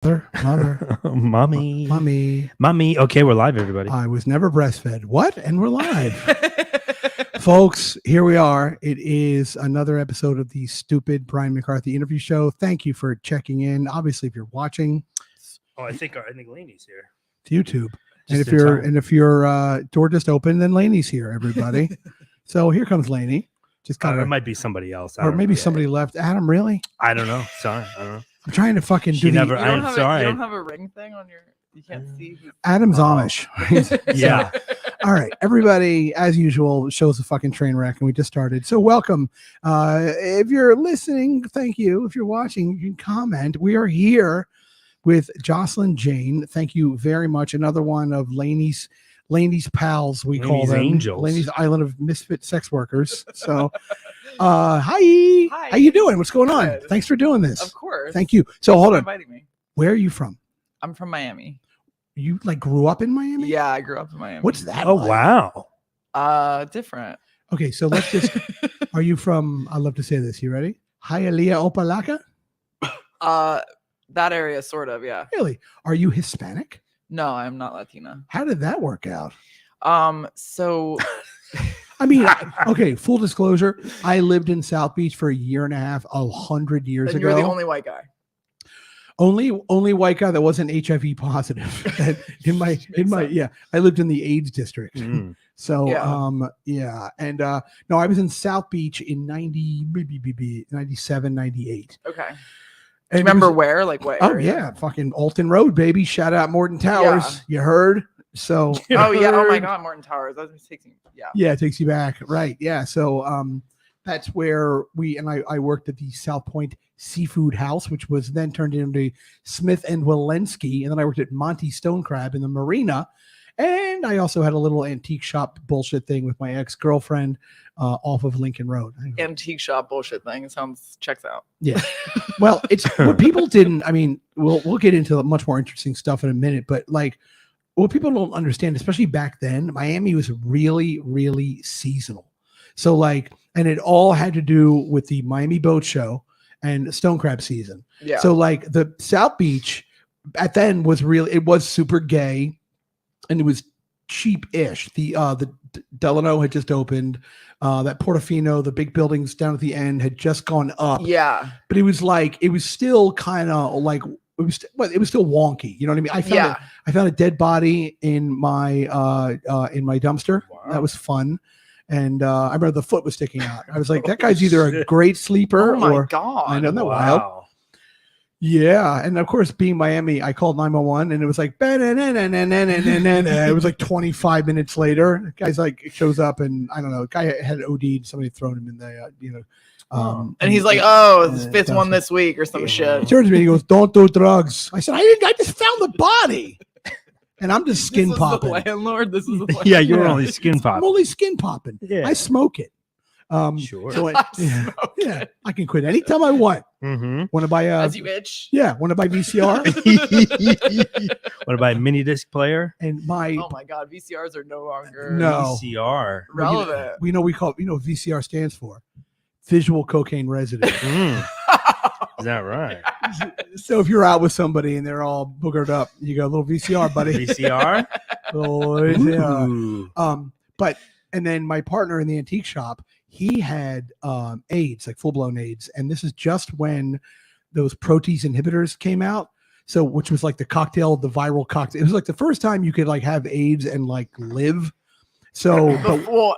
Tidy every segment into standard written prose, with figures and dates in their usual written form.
Mother. Mommy. Mommy. Okay, we're live, everybody. I was never breastfed. What? And we're live. Folks, here we are. It is another episode of the stupid Brian McCarthy interview show. Thank you for checking in. Obviously, if you're watching, I think Laney's here. it's YouTube. Just If your door just opened, then Laney's here, everybody. So here comes Laney. Just kind It of, might be somebody else. or maybe somebody left. Adam, really? I don't know. Sorry, I don't know. I'm trying to fucking She do never- the I'm sorry. You don't have a ring thing on your. You can't see. Adam's Amish. Yeah. All right, everybody, as usual, show's a fucking train wreck, and we just started. So welcome. If you're listening, thank you. If you're watching, you can comment. We are here with Joslyn Jane. Thank you very much. Another one of Laney's pals, we call Laney's them. angels. Laney's Island of Misfit Sex Workers. So hi. How you doing? What's going on? Good. Thanks for doing this. Of course. Thank you. So hold Thanks for on. inviting me. Where are you from? I'm from Miami. You like grew up in Miami? Yeah, I grew up in Miami. What's that? Oh, like? wow. Different. Okay, so let's just. Are you from? I love to say this. You ready? Hialeah, Opalaka. That area, sort of. Yeah. Really? Are you Hispanic? No, I'm not Latina. How did that work out? So. I mean, okay. Full disclosure: I lived in South Beach for a year and a half, 100 years And ago. you're the only white guy. Only white guy that wasn't HIV positive. in my I lived in the AIDS district. Mm. So Yeah. and no, I was in South Beach in 97, 98. Okay. And Do you remember where? Like what? Oh area? yeah, fucking Alton Road, baby. Shout out Morton Towers. You heard? So Oh yeah. Oh my God, Morton Towers. That was taking. Yeah. yeah, it takes you back, right? Yeah. So that's where I worked at the South Point Seafood House, which was then turned into Smith and Walensky, and then I worked at Monty Stone Crab in the marina, and I also had a little antique shop bullshit thing with my ex-girlfriend off of Lincoln Road. Antique shop bullshit thing. It checks out. Yeah. Well, it's what people didn't. I mean, we'll get into much more interesting stuff in a minute, but like what people don't understand, especially back then, Miami was really, really seasonal. So like, and it all had to do with the Miami Boat Show and Stone Crab season. Yeah. So like the South Beach at then was it was super gay, and it was cheap-ish. The Delano had just opened. That Portofino, the big buildings down at the end, had just gone up. Yeah. But it was still kind of like it was still wonky. You know what I mean? I found a dead body in my dumpster. Wow. That was fun. And I remember the foot was sticking out. I was like, that guy's either a great sleeper Oh my or God. I know, isn't that wild? Yeah. And of course, being Miami, I called 911 and it was like, it was like 25 minutes later. The guy's like, shows up and I don't know, the guy had OD'd, somebody had thrown him in the, And he's like, "Oh, it's the fifth one this week or some he shit." turns to me and he goes, "Don't do drugs." I said, I just found the body. And I'm just skin This is popping. the landlord. This is the landlord. Yeah, you're Yeah. only skin I'm pop. only skin popping. Yeah. I smoke it. Sure. So I yeah, smoke yeah, I can quit anytime I want. Mm-hmm. Want to buy As you itch. yeah, want to buy VCR What about a mini disc player? and my Oh my God, VCRs are no longer No. VCR. relevant. we know what VCR stands for, visual cocaine residue. Mm. Is that right? So if you're out with somebody and they're all boogered up, you go, little VCR, buddy. VCR? Little VCR. Ooh. But and then my partner in the antique shop, he had AIDS, like full-blown AIDS, and this is just when those protease inhibitors came out. So which was like the viral cocktail. It was like the first time you could like have AIDS and like live. So Well,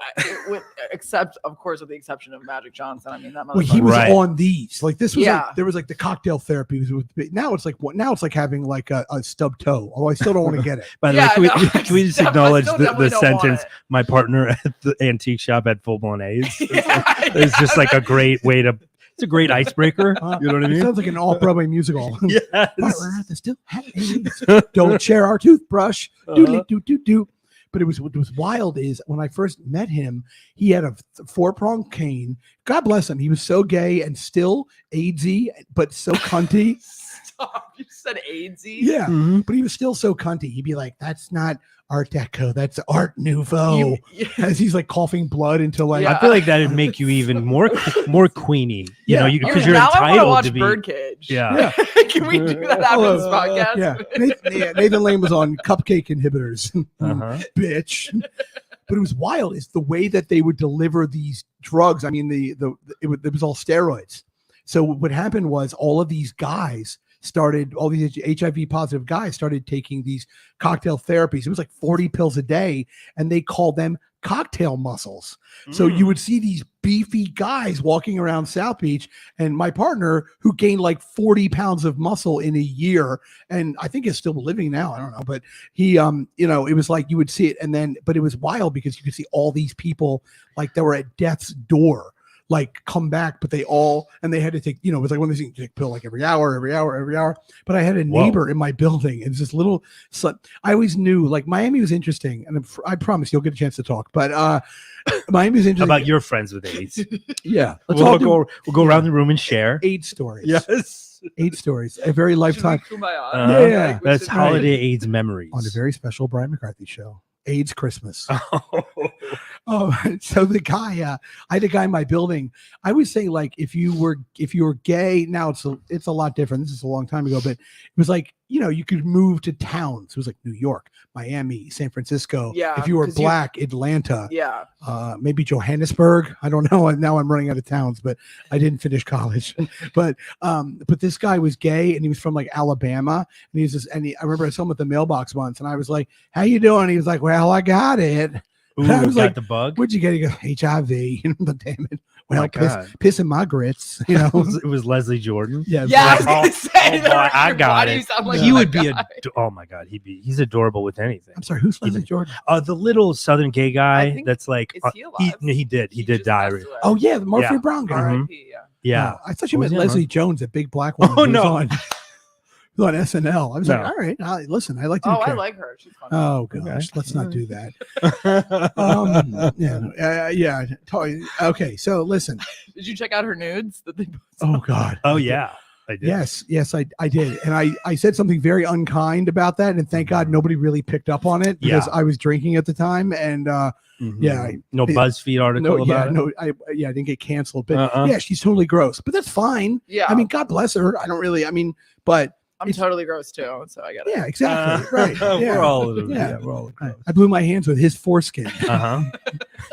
except of course with the exception of Magic Johnson. I mean that. well, he was Right. on these. Like this was Yeah. like there was like the cocktail therapy. Now it's like what? Now it's like having like a stub toe. Although I still don't want to get it. By the way, Yeah, can we, no, can we just I acknowledge still the definitely don't want sentence, it. my partner at the antique shop had full-blown AIDS? Yeah, It's just like a great way to, it's a great icebreaker. You know what I It mean? sounds like an all-Broadway musical. Yes. Partner, still have AIDS. Don't share our toothbrush. Doodly doo doo doo. But what was wild is when I first met him, he had a 4-pronged cane. God bless him. He was so gay and still AIDSy, but so cunty. Stop. You said AIDSy? Yeah, Mhm. but he was still so cunty. He'd be like, "That's not Art Deco. That's Art Nouveau." As he's like coughing blood into like. Yeah. I feel like that'd make you even more queeny. You know, Yeah. because you're now I want to entitled watch to be. Birdcage. Yeah. Can we do that after this podcast? Yeah, Nathan Lane was on cupcake inhibitors, Uh-huh. bitch. But it was wild. It's the way that they would deliver these drugs. I mean, it was all steroids. So what happened was all of these guys started, all these HIV positive guys started taking these cocktail therapies. It was like 40 pills a day, and they called them cocktail muscles. So you would see these beefy guys walking around South Beach, and my partner who gained like 40 pounds of muscle in a year, and I think is still living now. I don't know, but he, it was like you would see it, and then, but it was wild because you could see all these people like that were at death's door, like come back, but they had to take, it was like one of these things, you take a pill like every hour. But I had a neighbor in my building. It's this little, I always knew like Miami was interesting, and I promise you'll get a chance to talk, but Miami was interesting. How about your friends with AIDS? Yeah. We'll go around the room and share. 8 stories. Yes. 8 stories. A very lifetime. Yeah. we That's should- holiday AIDS memories. On a very special Brian McCarthy show. AIDS Christmas. So the guy, I had a guy in my building. I would say like if you were gay, now it's a lot different. This is a long time ago, but it was like, you could move to towns. It was like New York, Miami, San Francisco. Yeah, If you were 'cause black, Atlanta. Yeah. Maybe Johannesburg. I don't know. Now I'm running out of towns, but I didn't finish college. but this guy was gay, and he was from like Alabama, and he was just, I remember I saw him at the mailbox once, and I was like, "How you doing?" He was like, "Well, I got it." Ooh, I was got like, the bug. "What'd you get?" He goes, "HIV." Damn it. Well, my God. pissing my grits. It was Leslie Jordan. Yeah. Yeah, I was Oh, gonna say boy, that. I Your got body it. sound like He that would be guy. oh my God, he's adorable with anything. I'm sorry. Who's Leslie Jordan? The little Southern gay I guy think- that's like Is he alive? he did just die. passed away. Oh yeah, the Murphy Yeah. Brown guy. R.I.P. Yeah. Yeah. Oh, I thought you What meant was he on, Leslie Jones, a big black woman. Oh, who no. was on SNL. I was like, No. all right, listen, I like to. Oh, I like her. She's funny. Oh gosh, Okay. let's not do that. Oh Yeah. Okay, so listen. Did you check out her nudes that they Oh God. yeah, I did. Yes, I did, and I said something very unkind about that, and thank God nobody really picked up on it because Yeah. I was drinking at the time, and Mhm. yeah, No BuzzFeed article about it. I didn't get canceled, but Uh-uh. yeah, she's totally gross, but that's fine. Yeah. I mean, God bless her. I don't really. I mean, but I'm it's- totally gross too, so I get it. yeah, exactly. Right. Yeah. We're all a little bit. Yeah. Yeah, we're all gross. I blew my hands with his foreskin. Uh-huh.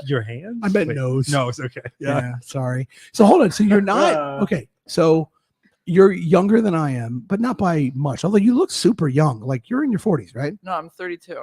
Your hands? I meant Wait, nose. Nose, okay. Yeah. Sorry. So hold on. So you're not okay. So you're younger than I am, but not by much. Although you look super young. Like you're in your 40s, right? No, I'm 32.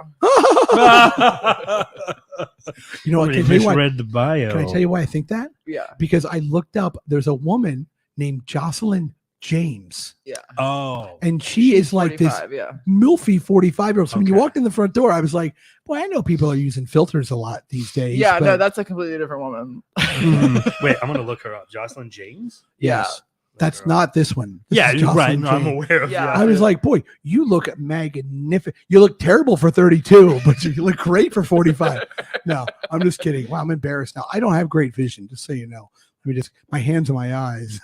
You know what? Somebody Can I tell you why? misread the bio. Can I tell you why I think that? Yeah. Because I looked up. There's a woman named Joslyn James, Yeah. Oh. and she is like this 45, yeah. milfy 45-year-old. So when you Okay. walked in the front door, I was like, "Boy, I know people are using filters a lot these days." Yeah, no, but- that's a completely different woman. Wait, I'm gonna look her up. Joslyn James? yes, that's not this one. This Yeah, is you're right. Joslyn No, I'm James. aware of Yeah. that. I was like, "Boy, you look magnificent. You look terrible for 32, but you look great for 45." No, I'm just kidding. Wow, I'm embarrassed now. I don't have great vision, just so you know. Let me just my hands and my eyes.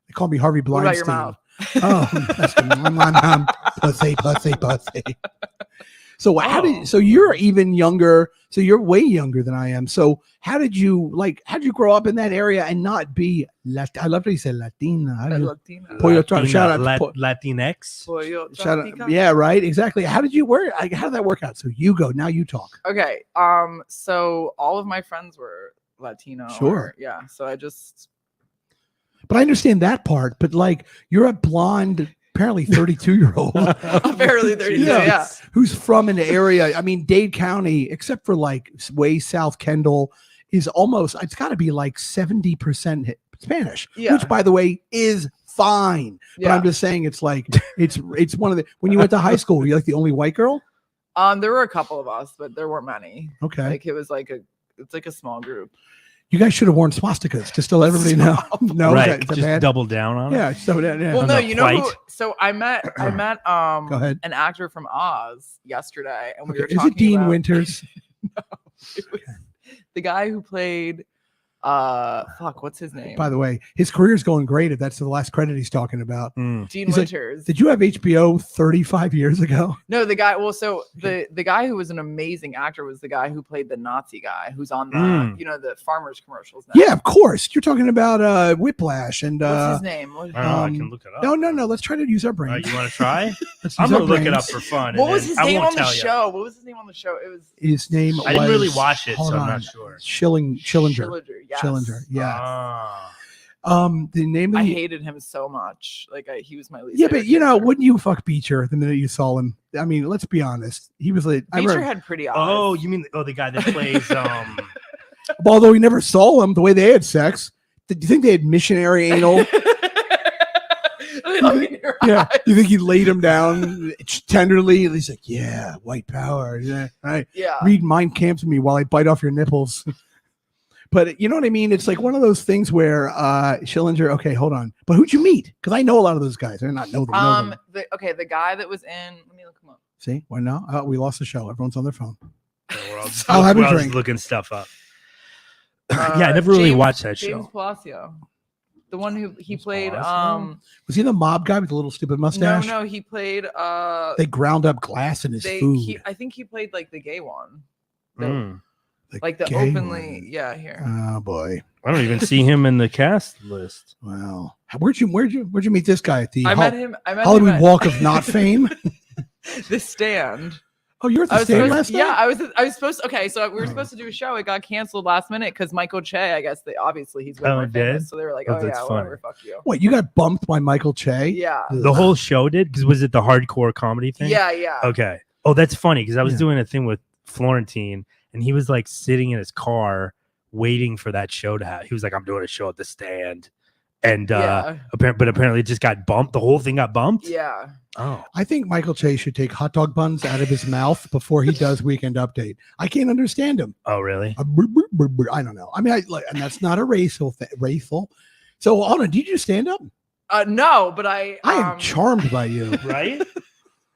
They call me Harvey What about your Blindstein. mouth? Oh, that's good. Pussy. So how Oh. did? So you're even younger. So you're way younger than I am. So how did you grow up in that area and not be? I love that you said Latina. How did you, Latina. Pollo Tropical. Shout out to Lat- Po- Latinx. Pollo shout Tropical. out, yeah, right, exactly. How did you work? How did that work out? So you go now. You talk. Okay. So all of my friends were Latino. Sure. Yeah. So I just But I understand that part. But like, you're a blonde, apparently 32-year-old. barely 32. Yeah. Who's from an area. I mean, Dade County, except for like way south Kendall, is almost, it's got to be like 70% Spanish, Yeah. which by the way is fine. But Yeah. I'm just saying it's like, it's one of the, when you went to high school, you're like the only white girl? There were a couple of us, but there weren't many. Okay. Like it was like it's like a small group. You guys should have worn swastikas just to let everybody know. No, right. okay, is that Just bad? double down on it. Yeah, so yeah. Well, On no, the you know who? flight? So I met Go ahead. an actor from Oz yesterday, and we Okay, were is talking it Dean about Winters? it was the guy who played Fuck, what's his name? By the way, his career's going great. If that's the last credit he's talking about. Dean He's like, Winters. Did you have HBO 35 years ago? No, the guy. Well, so the guy who was an amazing actor was the guy who played the Nazi guy, who's on the the farmers commercials now. Yeah, of course. You're talking about Whiplash and what's his name? I don't know. I can look it up. No. Let's try to use our brains. You want to try? Let's I'm use our gonna look it brains. up for fun. What and was then his I name won't on the tell you. show? What was his name on the show? It was His name. I didn't really was- watch it, so hold I'm on. not sure. Schillinger. Schillinger. Yes. Schillinger. Yeah. Ah. The name of I the hated him so much. Like he was my least. yeah, favorite but you know, character. wouldn't you fuck Beecher the minute you saw him? I mean, let's be honest. He was like, I Beecher remember, had pretty eyes. Oh, you mean the guy that plays although we never saw him the way they had sex. Did you think they had missionary anal? Yeah. You think he laid him down tenderly? And he's like, yeah, white power. Yeah. Right. Yeah. Read Mein Kampf to me while I bite off your nipples. But you know what I mean? It's like one of those things where Schillinger, okay, hold on. But who'd you meet? Because I know a lot of those guys. I not know them. The guy that was in. Let me look him up. See? Why not? Oh, we lost the show. Everyone's on their phone. I'll have a drink. looking stuff up. Yeah, I never really watched that James show. Palacio, the one who he James played. Palacio? Was he the mob guy with the little stupid mustache? No, he played. They ground up glass in his food. I think he played like the gay one. Mm. The gay openly, one. yeah, here. Oh boy. I don't even see him in the cast list. Wow. Where'd you meet this guy at the I met him Hollywood at Walk of Not Fame? The Stand. Oh, you were at the stand last night? Yeah, I was supposed. Okay, so we were supposed to do a show. It got canceled last minute because Michael Che. I guess obviously he's way more famous, so they were like, "Oh that's yeah, funny. whatever, fuck you." What, you got bumped by Michael Che? Yeah. The whole show did? Because was it the hardcore comedy thing? Yeah. Okay. Oh, that's funny because I was Yeah. doing a thing with Florentine and he was like sitting in his car waiting for that show to happen. He was like, I'm doing a show at the Stand. And apparently it just got bumped. The whole thing got bumped. Yeah. Oh. I think Michael Che should take hot dog buns out of his mouth before he does Weekend Update. I can't understand him. Oh, really? I don't know. I mean, and that's not a racial. So, Anna, do you do stand up? No, but I am charmed by you. Right?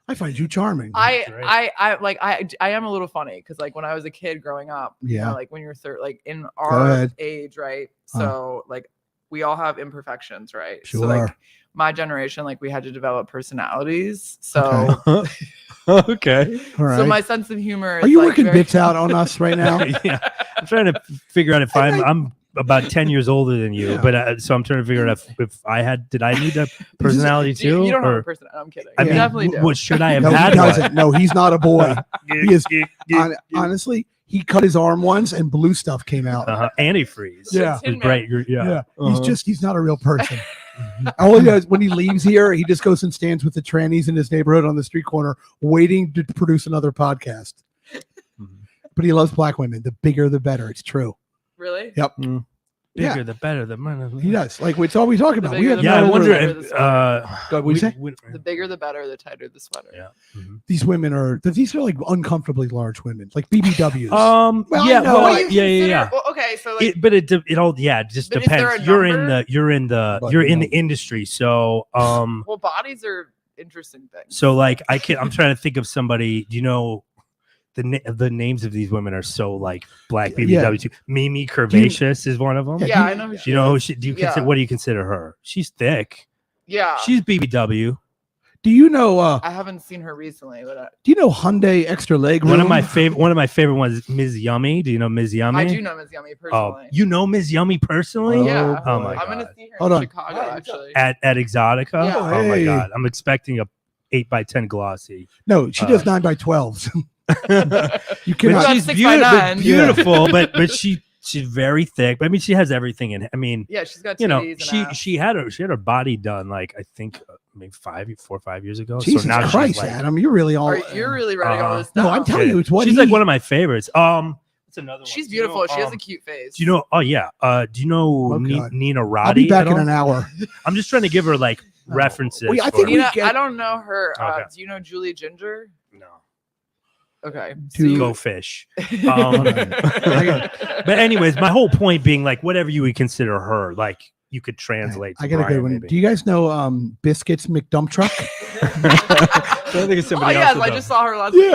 I find you charming. I am a little funny because like when I was a kid growing up, Yeah. like when you're in our ahead. age, right? So like we all have imperfections, right? Sure. So like my generation, like we had to develop personalities. So Okay. All right. so my sense of humor is Are you like working very- bits out on us right now? Yeah. I'm trying to figure out if I'm about 10 years older than you, Yeah. but so I'm trying to figure out if I need a personality too. You don't have or- a personality. I'm kidding. I You mean, definitely do. what should I have No, he had? doesn't. No, he's not a boy. He is one? honestly, he cut his arm once and blue stuff came out. Antifreeze. Yeah. It's great. Yeah. He's not a real person. All he does when he leaves here, he just goes and stands with the trannies in his neighborhood on the street corner, waiting to produce another podcast. But he loves black women. The bigger, the better. It's true. Really? Yep. Bigger Yeah. the better. The money. He does. Like it's all we talk about. We bigger have the Yeah, I better, wonder. the better the If, sweater. God, what'd you say? The bigger the better, the tighter the sweater. Yeah. These women are like uncomfortably large women, like BBWs. Well, I know. well, What do you yeah. consider- Well, okay, so like, It all it just But is there depends. a You're in number? the industry, so well, bodies are interesting things. so like I'm trying to think of somebody. Do you know the names of these women are so like black BBW too. Mimi Curvaceous is one of them. Yeah, I know who Do you know who she? Do you consider? Yeah. What do you consider her? She's thick. Yeah, She's BBW. Do you know? I haven't seen her recently, but Do you know Hyundai Extra Leg Room? One of my favorite ones is Ms. Yummy. Do you know Ms. Yummy? I do know Ms. Yummy Oh, personally. you know Ms. Yummy personally? Yeah. Oh my I'm gonna God. see her Hold in on. Chicago actually. At Exotica. Yeah. Oh my Hey. God. I'm expecting a 8x10 glossy. No, she does 9x12s. You But cannot. About she's 6'9". beautiful, but she's very thick. But I mean, she has everything in it. I mean, Yeah, she's got you know, titties and ass. she had her body done like I think maybe 4 or 5 years ago. Jesus so now Christ, she's like, Adam, you're really all. You're really writing all this stuff. No, I'm telling you, it's what she's like one of my favorites. What's another one? She's Do you know, beautiful. She has a cute face. Do you know? Oh yeah. Do you know Oh, God. Nina Roddy? I'll be back at in all? an hour. I'm just trying to give her like references. Well, I for- think we Nina, get- I don't know her. Okay. Do you know Julie Ginger? no. Okay. Dude. Go fish. But anyways, my whole point being like whatever you would consider her, like you could translate. I to got a good Brian, one. maybe. Do you guys know Biscuits McDump Truck? I think it's somebody else. I just saw her last week.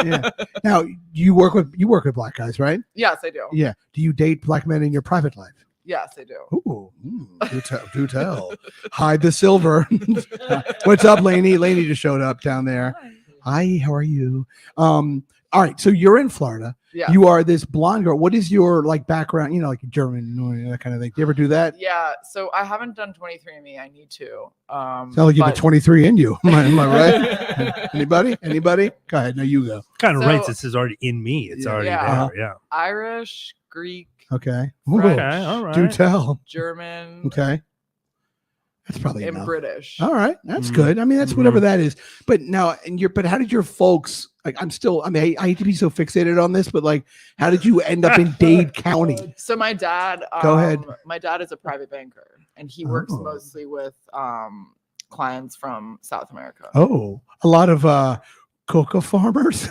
Yeah. Now you work with black guys, right? Yes, I do. Yeah. Do you date black men in your private life? Yes, I do. Ooh, do tell. Hide the silver. What's up, Lainey? Lainey just showed up down there. Hi, how are you? All right, so you're in Florida. Yeah. You are this blonde girl. What is your like background? You know, like German, that kind of thing. Do you ever do that? Yeah. So I haven't done 23andMe. I need to. Sounds like you have a 23 in you. Am I right? Anybody? Go ahead. No, you go. Kind of right. This is already in me. It's already there. Yeah. Irish, Greek. Okay. French, okay. All right. Do tell. German. Okay. That's probably and enough. British. All right, that's good. I mean, that's whatever that is. But now, but how did your folks? Like, I hate to be so fixated on this, but like, how did you end up in Dade County? So my dad. Go ahead. My dad is a private banker, and he works mostly with clients from South America. Oh, a lot of cocoa farmers.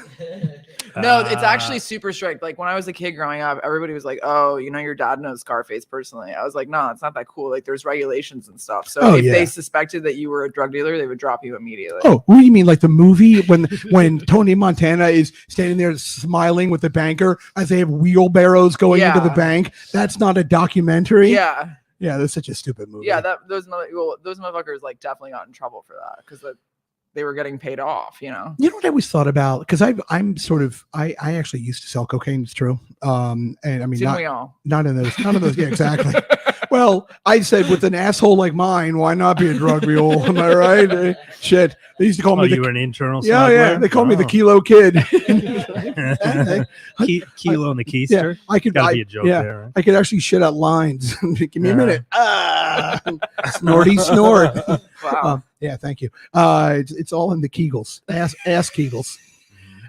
No, it's actually super strict. Like when I was a kid growing up, everybody was like, "Oh, you know, your dad knows Scarface personally." I was like, "No, it's not that cool. Like there's regulations and stuff." So if they suspected that you were a drug dealer, they would drop you immediately. Oh, what do you mean? Like the movie when Tony Montana is standing there smiling with the banker as they have wheelbarrows going into the bank? That's not a documentary. Yeah. Yeah, that's such a stupid movie. Yeah, those motherfuckers like definitely got in trouble for that because they were getting paid off, you know. You know what I always thought about? Because I actually used to sell cocaine. It's true. And I mean, not in those. Yeah, exactly. Well, I said with an asshole like mine, why not be a drug mule? Am I right? Shit. They used to call me. You were an internal smuggler? Yeah. They called me the Kilo Kid. Kilo and the Keister. Yeah, Gotta be a joke there. Right? I could actually shit out lines. Give me a minute. Snorty snort. Wow. Yeah, thank you. It's all in the Kegels, ass Kegels.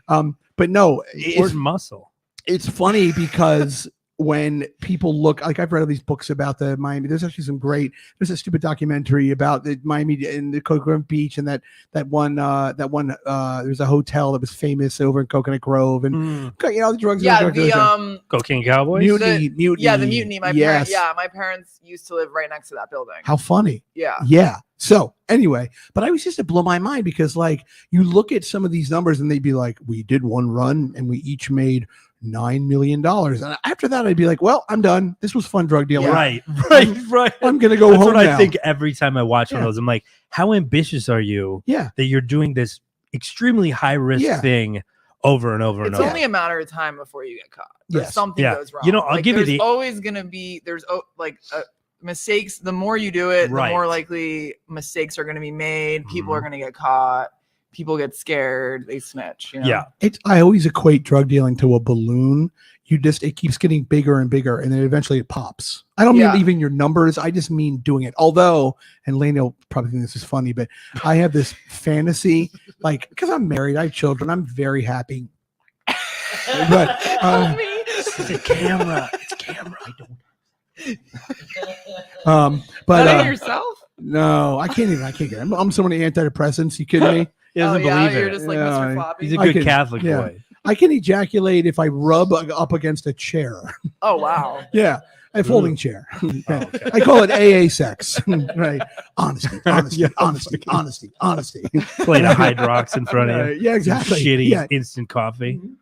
But no, it's muscle. It's funny because when people look, like I've read all these books about the Miami, there's actually there's a stupid documentary about the Miami and the Coconut Beach and that one there's a hotel that was famous over in Coconut Grove and the drugs. Yeah, the Cocaine Cowboys. Mutiny. Yeah, the Mutiny. My parents used to live right next to that building. How funny. Yeah. So anyway, but I was just to blow my mind because like you look at some of these numbers and they'd be like, we did one run and we each made $9 million. And after that, I'd be like, well, I'm done. This was fun drug dealing. Right. I'm going to go home That's what now. I think every time I watch one of those. I'm like, how ambitious are you that you're doing this extremely high risk thing over and over and over? It's only a matter of time before you get caught. Something goes wrong. You know, I'll give you there's always going to be, mistakes. The more you do it, the more likely mistakes are going to be made. People are going to get caught. People get scared. They snitch. You know? Yeah. I always equate drug dealing to a balloon. It keeps getting bigger and bigger, and then eventually it pops. I don't mean leaving your numbers. I just mean doing it. Although, and Lane will probably think this is funny, but I have this fantasy, like, because I'm married, I have children, I'm very happy. But it's a camera. It's a camera. I don't. But yourself? No, I can't get it. I'm so many antidepressants. You kidding me? He doesn't believe you're it. just like Mr. Floppy. He's a good Catholic boy. I can ejaculate if I rub up against a chair. Oh, wow. Yeah. A folding chair. Okay. I call it AA sex. Right. Honesty. Plate of Hydrox in front of you. Yeah, exactly. Shitty instant coffee. Mm-hmm.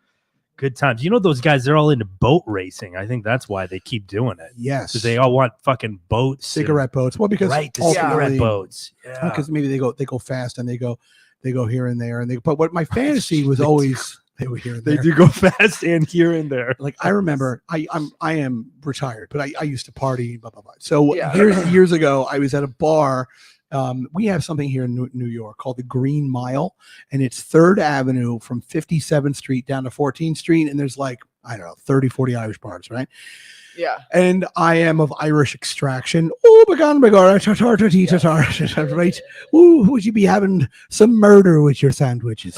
Good times. You know those guys, they're all into boat racing. I think that's why they keep doing it. Yes. Because they all want fucking boats. Cigarette boats. Well, because cigarette boats. Yeah. Because maybe they go fast and they go here and there. But what my fantasy was always they were here and there. They do go fast and here and there. Like I remember I am retired, but I used to party, blah blah blah. So years ago I was at a bar. We have something here in New York called the Green Mile, and it's 3rd Avenue from 57th Street down to 14th Street. And there's like, I don't know, 30, 40 Irish bars, right? Yeah. And I am of Irish extraction. Oh, right. Ooh, would you be having some murder with your sandwiches?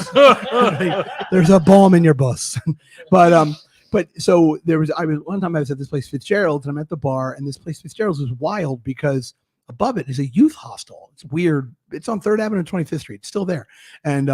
There's a bomb in your bus. But so one time I was at this place Fitzgerald's, and I'm at the bar, and this place Fitzgerald's was wild because above it is a youth hostel. It's weird. It's on 3rd Avenue and 25th Street. It's still there. And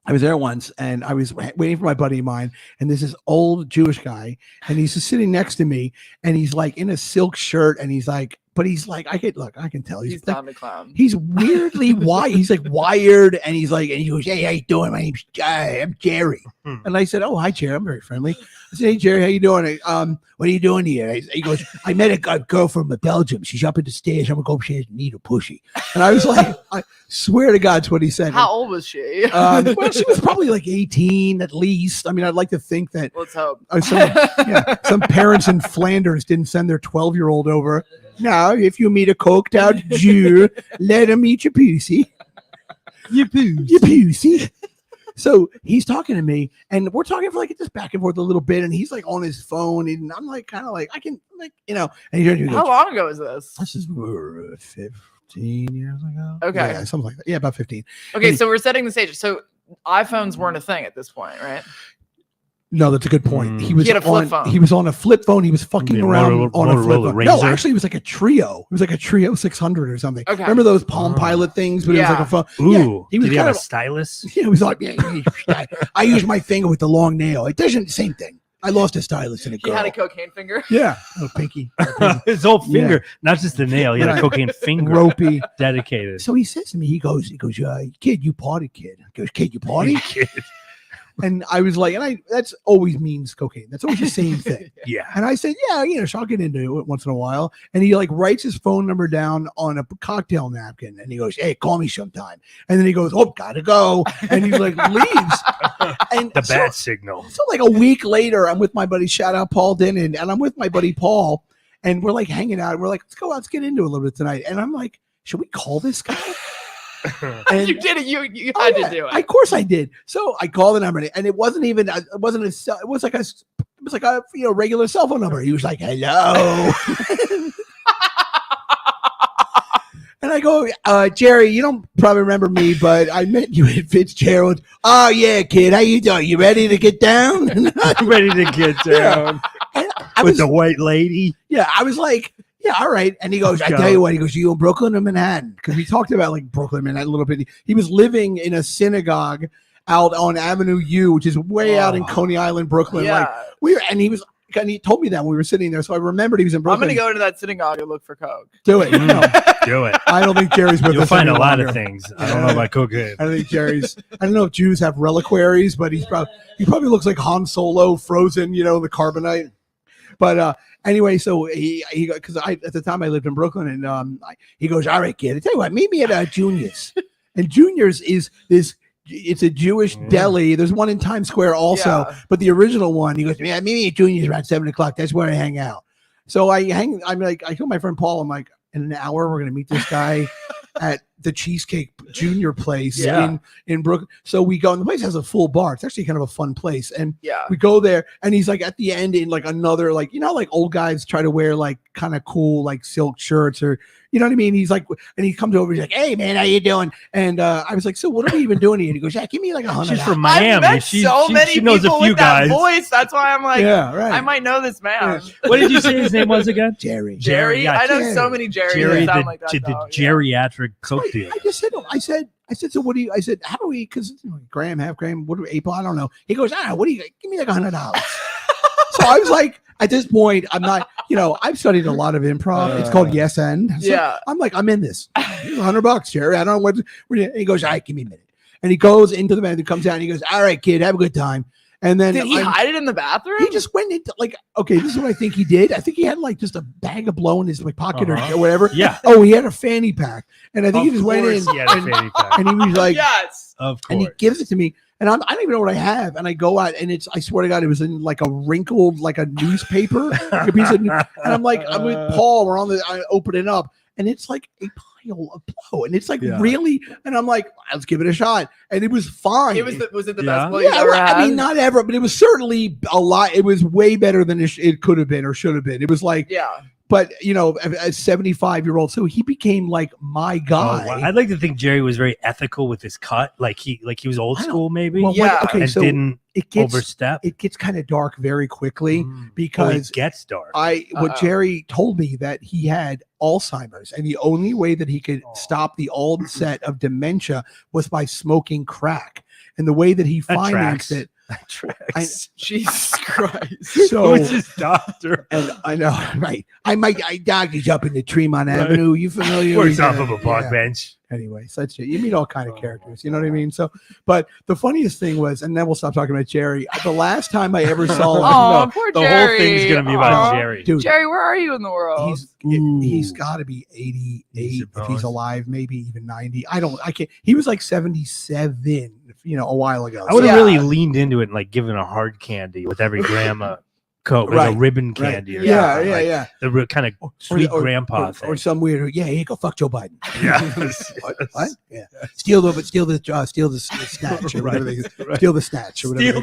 I was there once, and I was waiting for my buddy of mine, and there's this old Jewish guy, and he's just sitting next to me, and he's like in a silk shirt, and he's like but he's like, I can tell he's down to clown. He's weirdly wired. He's like wired, and he's like, and he goes, "Hey, how you doing? My name's I'm Jerry." And I said, "Oh, hi, Jerry. I'm very friendly." I said, "Hey, Jerry, how you doing? What are you doing here?" He goes, "I met a girl from Belgium. She's up in the stairs. I'm gonna go upstairs and eat her pussy." And I was like, I swear to God, that's what he said. How old was she? Well, she was probably like 18 at least. I mean, I'd like to think that. Let's hope. Some parents in Flanders didn't send their 12-year-old over. Now, if you meet a coked out Jew, let him eat your pussy. Your pussy. So he's talking to me, and we're talking for like just back and forth a little bit, and he's like on his phone, and I'm like kind of like I can like and he how long ago is this? This is 15 years ago. Okay, yeah, something like that. Yeah, about 15. Okay, so we're setting the stage. So iPhones weren't a thing at this point, right? No, that's a good point. He was on a flip phone. He was fucking around on a flip phone. Razor. No, actually, it was like a Trio. It was like a Trio 600 or something. Okay. Remember those Palm Pilot things? But it was like a phone. Ooh, he was did he have a stylus? He was like, I use my finger with the long nail. It doesn't same thing. I lost a stylus in a girl. He had a cocaine finger. Yeah, pinky. His whole finger, not just the nail. He had a cocaine finger, ropey, dedicated. So he says to me, he goes, kid, you party, kid. He goes, kid, you party, kid. And I was like, that's always means cocaine. That's always the same thing. Yeah. And I said, yeah, so I'll get into it once in a while. And he like writes his phone number down on a cocktail napkin. And he goes, hey, call me sometime. And then he goes, oh, gotta go. And he like leaves. And the bad signal. So like a week later, I'm with my buddy, shout out Paul Dinnan. And I'm with my buddy Paul. And we're like hanging out. We're like, let's go out, let's get into it a little bit tonight. And I'm like, should we call this guy? And you did it. You had to do it. Of course I did. So I called the number, and it wasn't even. It was like a regular cell phone number. He was like, "Hello," and I go, "Jerry, you don't probably remember me, but I met you at Fitzgerald." "Oh yeah, kid, how you doing? You ready to get down?" Ready to get down with the white lady. Yeah, I was like. Yeah, all right. And he goes, I tell you what, he goes, you in Brooklyn or Manhattan? Because we talked about like Brooklyn, Manhattan a little bit. He was living in a synagogue out on Avenue U, which is way out in Coney Island, Brooklyn. Yeah. Like he told me that when we were sitting there. So I remembered he was in Brooklyn. I'm going to go to that synagogue and look for coke. Do it. Do it. I don't think Jerry's with You'll us. You'll find a lot of things. I don't know about cocaine. I think Jerry's, I don't know if Jews have reliquaries, but he probably looks like Han Solo frozen, the carbonite. But anyway, so he because at the time I lived in Brooklyn, and he goes, all right, kid, I tell you what, meet me at Junior's. And Junior's is this. It's a Jewish deli. There's one in Times Square also, but the original one. He goes, yeah, meet me at Junior's around 7:00. That's where I hang out. So I told my friend Paul, I'm like, in an hour we're gonna meet this guy at the Cheesecake Junior place in Brooklyn. So we go, and the place has a full bar. It's actually kind of a fun place. And we go there, and he's like at the end in like another, like, like old guys try to wear like kind of cool like silk shirts, or you know what I mean? He's like, and he comes over, he's like, hey man, how you doing? And I was like, so what are we even doing here? And he goes, yeah, give me like $100. She's from Miami. I've met she knows a few guys. That voice. That's why I'm like, I might know this man. What did you say his name was again? Jerry. Yeah, I know so many Jerry that sound like that. The geriatric coke dealer. I just said, I said, so what do you? I said, how do we? Because gram, half gram, what do we? April? I don't know. He goes, what do you? Give me like $100. So I was like, at this point, I'm not. I've studied a lot of improv. It's called Yes and. So I'm like, I'm in this. $100, Jerry. I don't know what. He goes, all right, give me a minute. And he goes into the bathroom, comes out, and he goes, all right, kid, have a good time. And then did he hide it in the bathroom? He just went into like, okay, this is what I think he did. I think he had like just a bag of blow in his like pocket or whatever. Yeah. Oh, he had a fanny pack, and I think he just went in. He had a fanny pack. And he was like, yes, of course. And he gives it to me, and I don't even know what I have. And I go out, and I swear to God, it was in like a wrinkled, like a newspaper, like a piece of. And I'm like, I'm with Paul. I open it up, and it's like a pile of blow, and it's like really, and I'm like, let's give it a shot, and it was fine. Was it the best blow you ever had? I mean, not ever, but it was certainly a lot. It was way better than it could have been or should have been. It was like, but a 75-year-old, so he became like my guy. Oh, wow. I'd like to think Jerry was very ethical with his cut, like he was old school, maybe. Well, and so didn't overstep. It gets kind of dark very quickly because it gets dark. What Jerry told me that he had Alzheimer's, and the only way that he could stop the onset of dementia was by smoking crack. And the way that he financed it. That tracks. Jesus Christ. So who's his doctor? and I know, right? I doctor's up in the Tremont Avenue. You familiar? Works with off that? of a park bench. Anyway, such a, you meet all kind of characters, you know what I mean? So, but the funniest thing was, and then we'll stop talking about Jerry. The last time I ever saw, poor the Jerry. whole thing's gonna be about Jerry. dude, Jerry, where are you in the world? he's got to be 88 if he's alive, maybe even 90. I can't. He was like 77, a while ago. I would have really leaned into it and like given a hard candy with every grandma coat, like a ribbon candy. Or yeah. The real kind of sweet grandpa thing. Or some weird. Yeah, here you go. Fuck Joe Biden. Yeah. What? Yeah. Steal the snatch or whatever steal the snatch or whatever.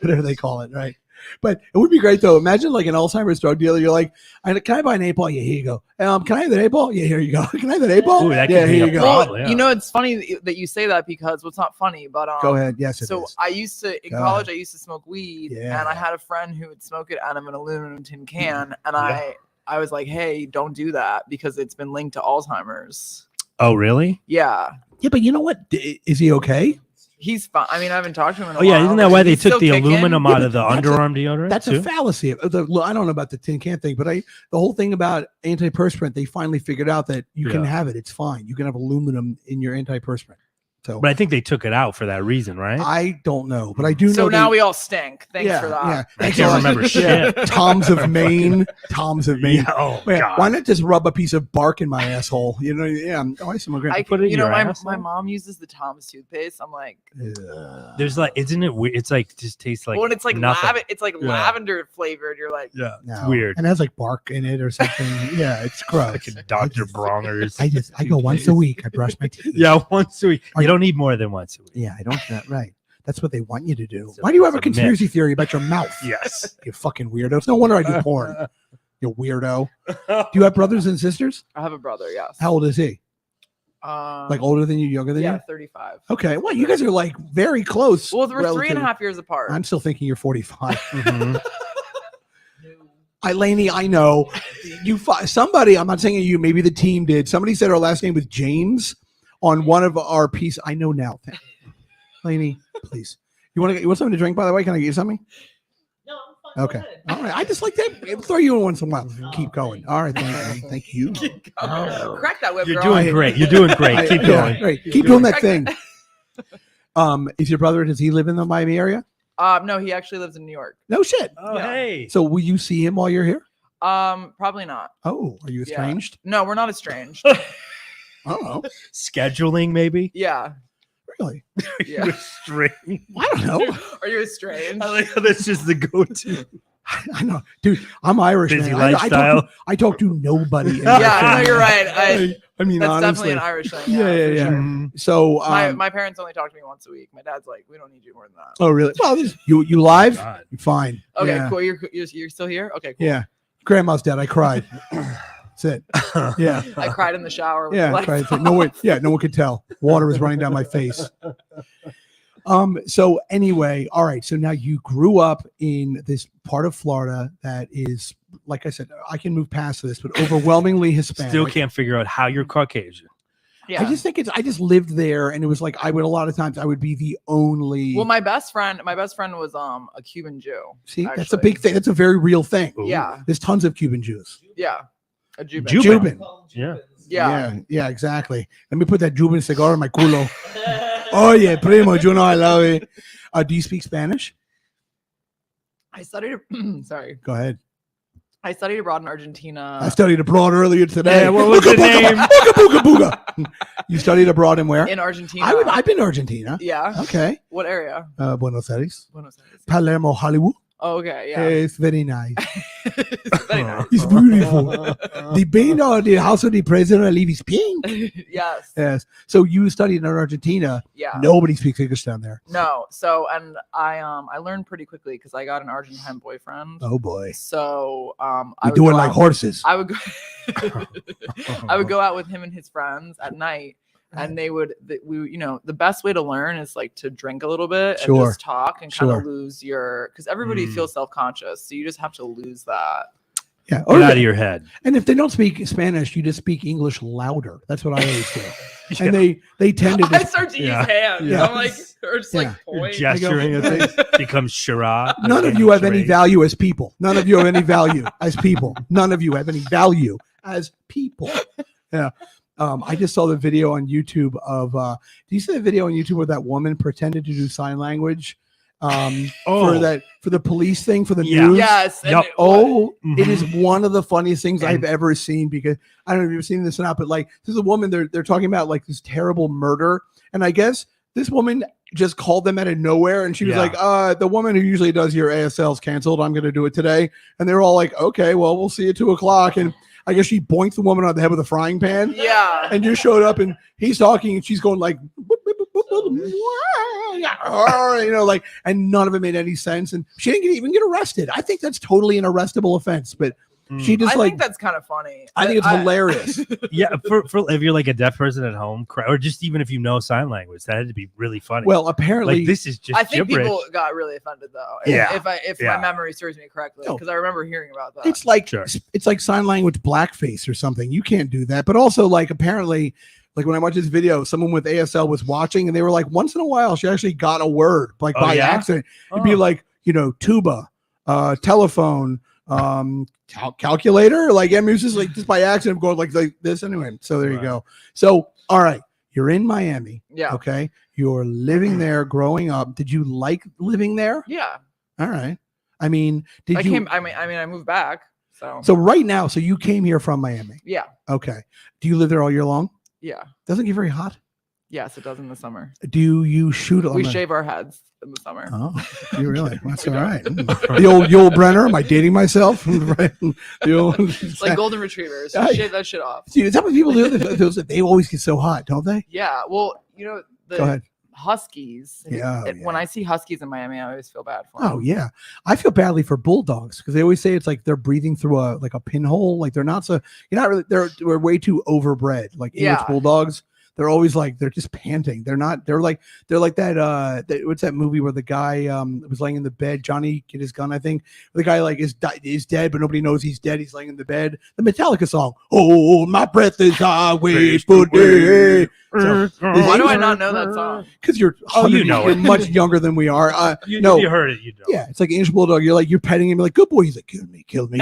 Whatever they call it, right? But it would be great though. Imagine like an Alzheimer's drug dealer. You're like, can I buy an 8-ball? Yeah, here you go. Can I have an 8-ball? Yeah, here you go. Can I have an 8-ball? Yeah, here you go. Problem, yeah. It's funny that you say that because it's not funny, but go ahead. Yes, so is. I used to in college. I used to smoke weed, and I had a friend who would smoke it out of an aluminum tin can, and I was like, hey, don't do that because it's been linked to Alzheimer's. Oh, really? Yeah. Yeah, but you know what? Is he okay? He's fine. I mean, I haven't talked to him in a while. Oh, yeah. Isn't that why they took the aluminum out of the underarm deodorant? That's a fallacy. I don't know about the tin can thing, but the whole thing about antiperspirant, they finally figured out that you can have it. It's fine. You can have aluminum in your antiperspirant. So, but I think they took it out for that reason, right? I don't know, but I do know. So now we all stink. Thanks for that. Yeah. I can't remember shit. Toms of Maine. Yeah. Oh, God. Why not just rub a piece of bark in my asshole? Yeah. I put it in your my mom uses the Tom's toothpaste. I'm like, there's like, isn't it weird? It's like just tastes like. Well, it's like nothing. it's like lavender flavored. You're like, it's weird. And it has like bark in it or something. Yeah, it's gross. Like a Dr. Bronner's. I go once a week. I brush my teeth. Yeah, once a week. You don't need more than once a week. Yeah, I don't. Right. That's what they want you to do. Why do you have a conspiracy theory about your mouth? Yes. You fucking weirdo. It's no wonder I do porn. You weirdo. Do you have brothers and sisters? I have a brother, yes. How old is he? Like older than you, younger than you? Yeah, 35. Okay. Well, you guys are like very close. Well, we're 3.5 years apart. I'm still thinking you're 45. Lainey, I know. Somebody, I'm not saying you, maybe the team did. Somebody said our last name was James on one of our pieces. I know now. Lainey, please. You want something to drink, by the way? Can I get you something? No, I'm fine. Okay. All right. I just like that. Throw you in once in a while. Keep going. All right. Thank you. Keep going. Crack that whip, You're girl. doing great. You're doing great. Keep going. Great. Keep doing that thing. Is your brother, does he live in the Miami area? No, he actually lives in New York. No shit. Oh, hey. So will you see him while you're here? Probably not. Oh, are you estranged? No, we're not estranged. Oh. Scheduling, maybe? Yeah. Really? Yeah. Estranged? I don't know. Are you estranged? I like how that's just the go-to. I know, dude. I'm Irish. Busy man. lifestyle. I talk to nobody. Yeah, no, you're right. I mean, that's honestly, definitely an Irish thing. Yeah. Sure. So my parents only talk to me once a week. My dad's like, we don't need you more than that. Oh, really? Well, you live? You're fine. Okay, yeah. cool. You're still here? Okay, cool. Yeah. Grandma's dead. I cried. That's it. Yeah. I cried in the shower. Yeah. I cried. No one could tell. Water was running down my face. So anyway, all right. So now you grew up in this part of Florida that is, like I said, I can move past this, but overwhelmingly Hispanic. Still can't figure out how you're Caucasian. Yeah. I just think I just lived there, and it was like a lot of times I would be the only. Well, my best friend was a Cuban Jew. See, actually. That's a big thing. That's a very real thing. Ooh. Yeah. There's tons of Cuban Jews. Yeah. A Cuban. Cuban. Yeah, exactly. Let me put that Cuban cigar in my culo. Oh yeah, primo, you know I love it. Do you speak Spanish? I studied. Sorry. Go ahead. I studied abroad in Argentina. I studied abroad earlier today. Yeah, what was the name? Booga, booga. You studied abroad in where? In Argentina. I've been to Argentina. Yeah. Okay. What area? Buenos Aires. Buenos Aires. Palermo, Hollywood. Oh, okay. Yeah. It's very nice. It's very nice. It's beautiful. The paint of the house of the president, I believe, is pink. Yes. Yes. So you studied in Argentina. Yeah. Nobody speaks English down there. No. So, and I learned pretty quickly because I got an Argentine boyfriend. Oh boy. So, you're doing like horses. I would go. I would go out with him and his friends at night. And the best way to learn is like to drink a little bit and just talk and kind of lose because everybody feels self-conscious. So you just have to lose that. Yeah. Get out of your head. And if they don't speak Spanish, you just speak English louder. That's what I always do. And they tend to I start to use hands. Yeah. I'm like, or just like point. Gesturing at things becomes charade. None of you have any value as people. None of you have any value as people. None of you have any value as people. Yeah. I just saw the video on YouTube of do you see the video on YouTube where that woman pretended to do sign language for the police thing for the news? Yes. Yep. It is one of the funniest things I've ever seen, because I don't know if you've seen this or not, but like there's a woman they're talking about like this terrible murder, and I guess this woman just called them out of nowhere, and she was like, the woman who usually does your ASL is canceled. I'm going to do it today. And they're all like, okay, well, we'll see you at 2:00. And I guess she boinked the woman on the head with a frying pan. Yeah. And just showed up, and he's talking, and she's going like, like, and none of it made any sense. And she didn't even get arrested. I think that's totally an arrestable offense, but she just I think that's kind of funny. I think it's hilarious. Yeah, for if you're like a deaf person at home, or just even if you know sign language, that had to be really funny. Well, apparently, like, this is just. I think gibberish. people got really offended though. Yeah. If my memory serves me correctly, because I remember hearing about that. It's like sign language blackface or something. You can't do that. But also, like, apparently, like when I watched this video, someone with ASL was watching, and they were like, once in a while, she actually got a word like by accident. It'd be like, tuba, telephone, calculator, like, I mean, it's just like just by accident going like this anyway. So there you go. So all right, you're in Miami. Yeah. Okay. You're living there, growing up. Did you like living there? Yeah. All right. I mean, I moved back. So right now, so you came here from Miami. Yeah. Okay. Do you live there all year long? Yeah. Doesn't it get very hot? Yes, it does in the summer. Do you shoot? We shave our heads in the summer. Oh, you really? That's all right. The old Brenner. Am I dating myself? Right. Like golden retrievers. Shave that shit off. See, that's how people do it. They always get so hot, don't they? Yeah. Well, Go ahead. Huskies. When I see Huskies in Miami, I always feel bad for them. Oh yeah, I feel badly for bulldogs because they always say it's like they're breathing through a pinhole. Like they're not so. You're not really. They're way too overbred. Like English bulldogs. They're always like they're just panting. They're not. They're like that. What's that movie where the guy was laying in the bed? Johnny Get His Gun, I think. The guy like is dead, but nobody knows he's dead. He's laying in the bed. The Metallica song. Oh, my breath is always for day. So, why do I not know that song? Because you're you're much younger than we are. You heard it. You know. Yeah, it's like English bulldog. You're petting him. You're like, good boy. He's like, kill me.